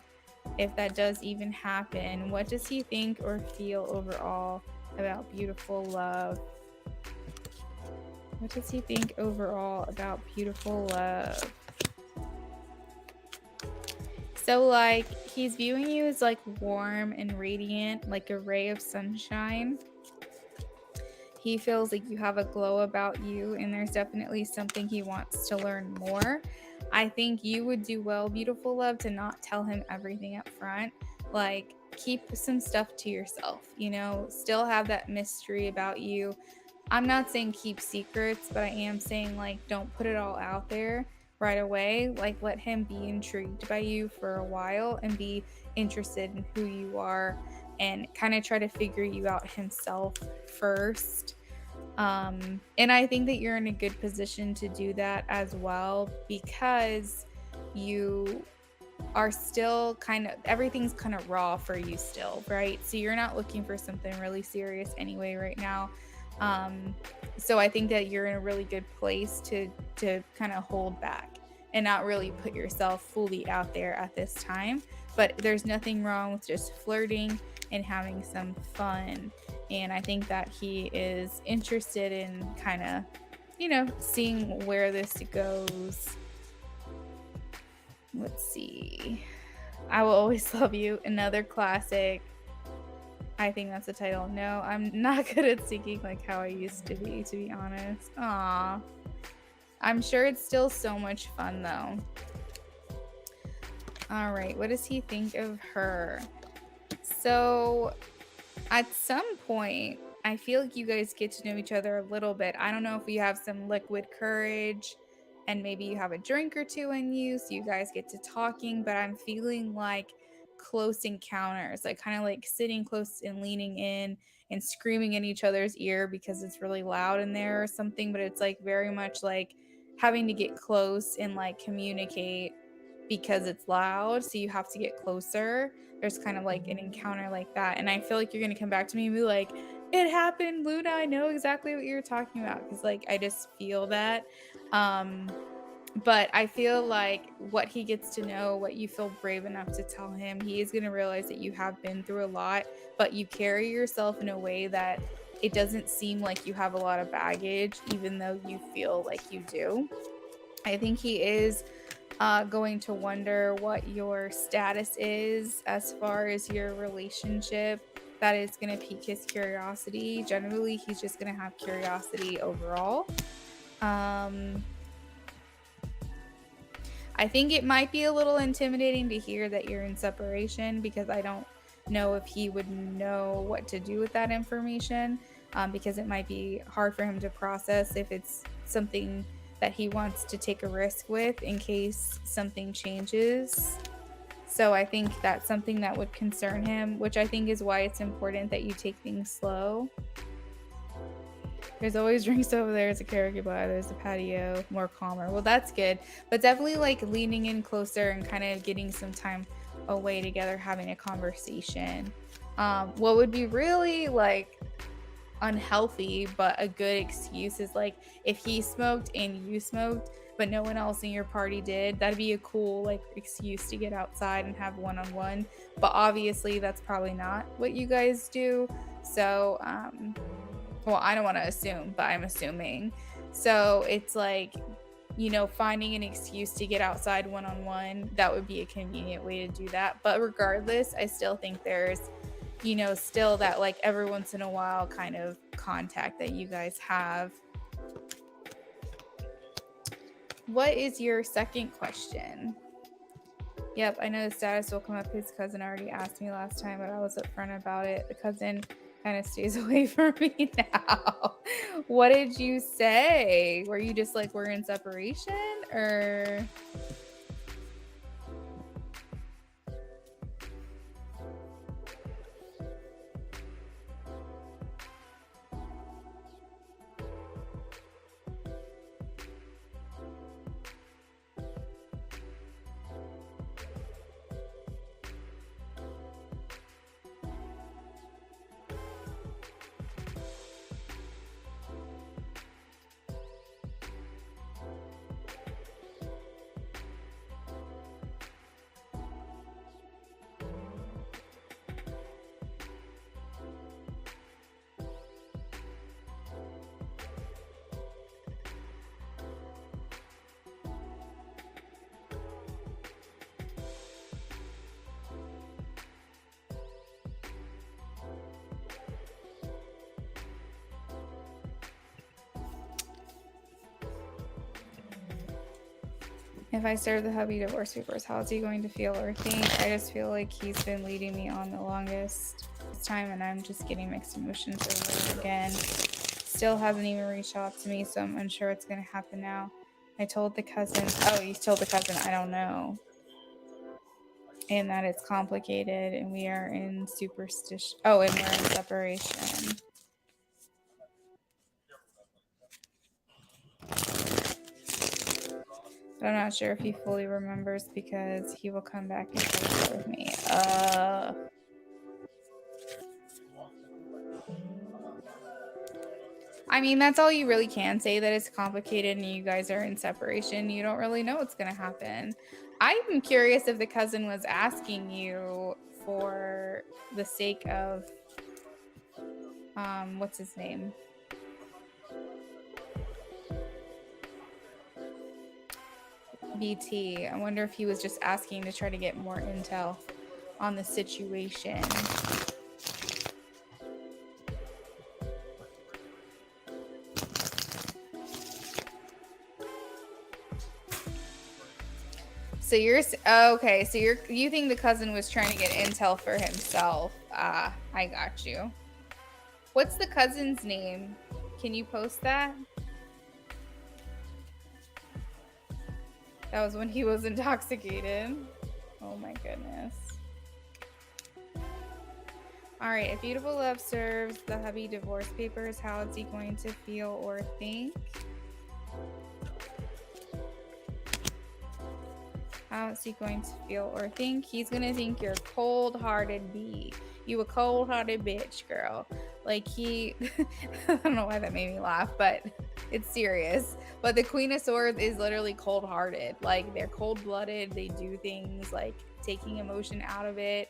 if that does even happen, what does he think or feel overall about beautiful love? What does he think overall about beautiful love? So like he's viewing you as like warm and radiant, like a ray of sunshine. He feels like you have a glow about you, and there's definitely something he wants to learn more. I think you would do well, beautiful love, to not tell him everything up front. Like, keep some stuff to yourself, you know, still have that mystery about you. I'm not saying keep secrets, but I am saying, like, don't put it all out there right away. Like, let him be intrigued by you for a while and be interested in who you are and kind of try to figure you out himself first. And I think that you're in a good position to do that as well, because you are still kind of, everything's kind of raw for you still, right? So you're not looking for something really serious anyway right now. So I think that you're in a really good place to kind of hold back and not really put yourself fully out there at this time. But there's nothing wrong with just flirting and having some fun. And I think that he is interested in kind of, you know, seeing where this goes. Let's see. I Will Always Love You, another classic. I think that's the title. No, I'm not good at singing like how I used to be honest. Aw. I'm sure it's still so much fun though. All right, what does he think of her? So at some point, I feel like you guys get to know each other a little bit. I don't know if you have some liquid courage and maybe you have a drink or two in you, so you guys get to talking, but I'm feeling like close encounters, like kind of like sitting close and leaning in and screaming in each other's ear because it's really loud in there or something, but it's like very much like having to get close and like communicate because it's loud, so you have to get closer. There's kind of like an encounter like that, and I feel like you're gonna come back to me and be like, it happened, Luna, I know exactly what you're talking about, because like I just feel that. But I feel like what he gets to know, what you feel brave enough to tell him, he is going to realize that you have been through a lot, but you carry yourself in a way that it doesn't seem like you have a lot of baggage, even though you feel like you do. I think he is going to wonder what your status is as far as your relationship. That is going to pique his curiosity. Generally, he's just going to have curiosity overall. I think it might be a little intimidating to hear that you're in separation, because I don't know if he would know what to do with that information, because it might be hard for him to process if it's something that he wants to take a risk with in case something changes. So I think that's something that would concern him, which I think is why it's important that you take things slow. There's always drinks over there. It's a karaoke bar. There's a patio, more calmer. Well, that's good. But definitely like leaning in closer and kind of getting some time away together, having a conversation. What would be really like unhealthy but a good excuse is like if he smoked and you smoked but no one else in your party did. That'd be a cool like excuse to get outside and have one-on-one, but obviously that's probably not what you guys do. So well, I don't want to assume, but I'm assuming. So it's like, you know, finding an excuse to get outside one-on-one, that would be a convenient way to do that. But regardless, I still think there's, you know, still that like every once in a while kind of contact that you guys have. What is your second question? Yep, I know the status will come up. His cousin already asked me last time, but I was upfront about it. The cousin kind of stays away from me now. What did you say? Were you just like, we're in separation, or? If I serve the hubby divorce papers, how is he going to feel or think? I just feel like he's been leading me on the longest time, and I'm just getting mixed emotions over and again. Still hasn't even reached out to me, so I'm unsure what's going to happen now. I told the cousin. Oh, you told the cousin. I don't know. And that it's complicated, and we are in superstition. Oh, and we're in separation. But I'm not sure if he fully remembers because he will come back and talk with me. I mean, that's all you really can say, that it's complicated and you guys are in separation. You don't really know what's going to happen. I'm curious if the cousin was asking you for the sake of, what's his name? BT. I wonder if he was just asking to try to get more intel on the situation. So you're okay. So you think the cousin was trying to get intel for himself? I got you. What's the cousin's name? Can you post that? That was when he was intoxicated. Oh my goodness. All right. If Beautiful Love serves the hubby divorce papers, how is he going to feel or think? How is he going to feel or think? He's going to think you're cold-hearted bee. You a cold-hearted bitch, girl. Like he, I don't know why that made me laugh, but it's serious. But the Queen of Swords is literally cold-hearted. Like they're cold-blooded. They do things like taking emotion out of it.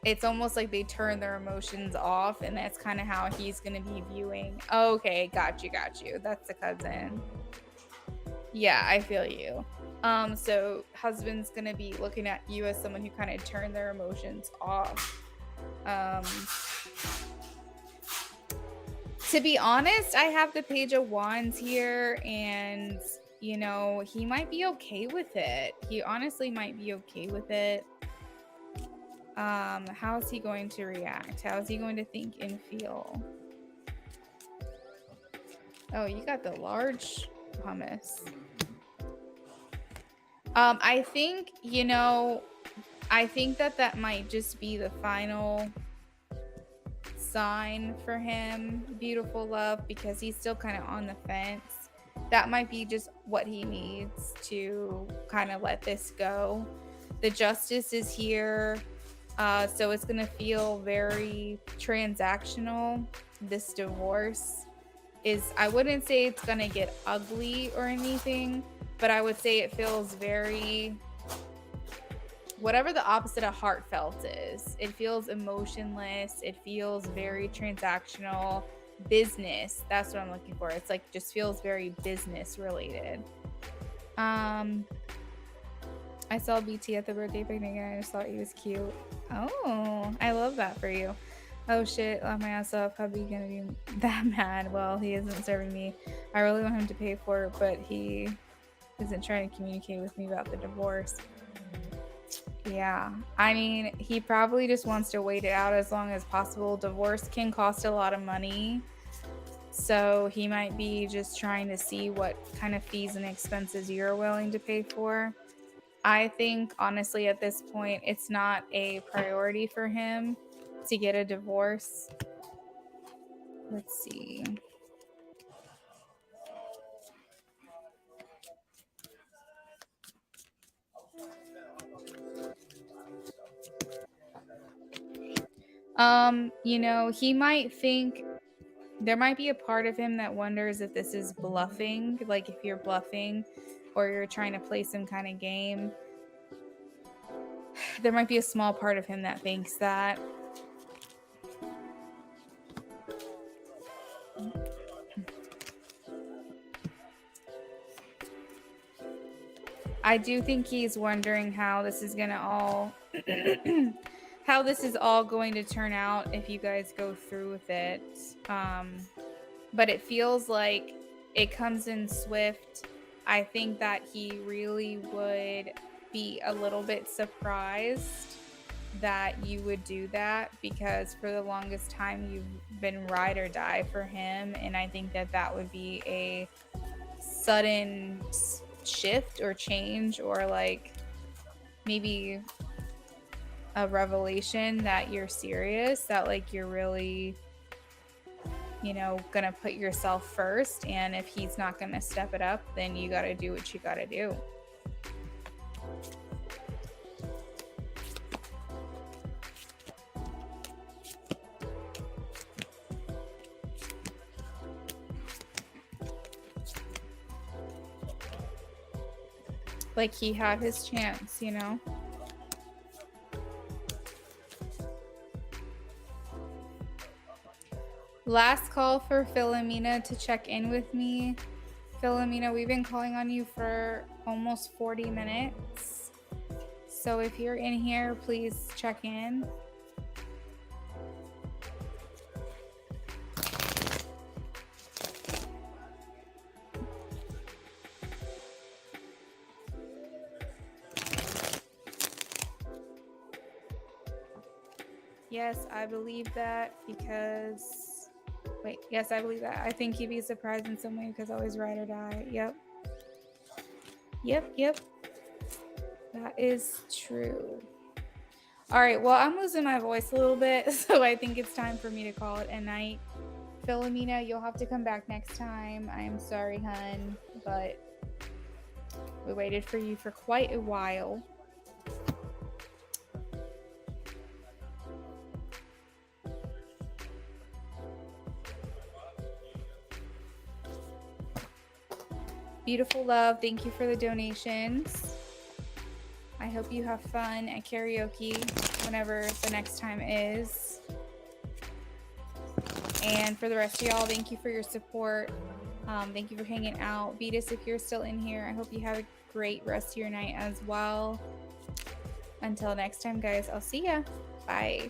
It's almost like they turn their emotions off, and that's kind of how he's going to be viewing. Okay, got you. That's the cousin. Yeah, I feel you. So husband's gonna be looking at you as someone who kind of turned their emotions off. To be honest, I have the Page of Wands here, and you know, he might be okay with it. He honestly might be okay with it. How is he going to react? How is he going to think and feel? Oh, you got the large hummus. I think, you know, I think that might just be the final sign for him, beautiful love, because he's still kind of on the fence. That might be just what he needs to kind of let this go. The justice is here, so it's gonna feel very transactional. This divorce is, I wouldn't say it's gonna get ugly or anything, but I would say it feels very, whatever the opposite of heartfelt is. It feels emotionless. It feels very transactional. Business. That's what I'm looking for. It's like just feels very business related. I saw BT at the birthday picnic and I just thought he was cute. Oh, I love that for you. Oh shit, laugh my ass off. Hubby gonna be that mad? Well, he isn't serving me. I really want him to pay for it, but he isn't trying to communicate with me about the divorce. Yeah, I mean, he probably just wants to wait it out as long as possible. Divorce can cost a lot of money, so he might be just trying to see what kind of fees and expenses you're willing to pay for. I think, honestly, at this point, it's not a priority for him to get a divorce. Let's see. You know, he might think, there might be a part of him that wonders if this is bluffing, like if you're bluffing or you're trying to play some kind of game. There might be a small part of him that thinks that. I do think he's wondering how this is gonna all how this is all going to turn out if you guys go through with it. But it feels like it comes in swift. I think that he really would be a little bit surprised that you would do that, because for the longest time you've been ride or die for him, and I think that would be a sudden shift or change, or like maybe a revelation that you're serious, that like you're really, you know, gonna put yourself first, and if he's not gonna step it up, then you gotta do what you gotta do. Like he had his chance, you know? Last call for Philomena to check in with me. Philomena, we've been calling on you for almost 40 minutes. So if you're in here, please check in. Yes, I believe that because... Wait, yes, I believe that. I think he'd be surprised in some way because always ride or die. Yep. Yep. That is true. All right, well, I'm losing my voice a little bit, so I think it's time for me to call it a night. Philomena, you'll have to come back next time. I am sorry, hun, but we waited for you for quite a while. Beautiful love, thank you for the donations. I hope you have fun at karaoke whenever the next time is. And for the rest of y'all, thank you for your support. Thank you for hanging out. Vetus, if you're still in here, I hope you have a great rest of your night as well. Until next time, guys, I'll see ya. Bye.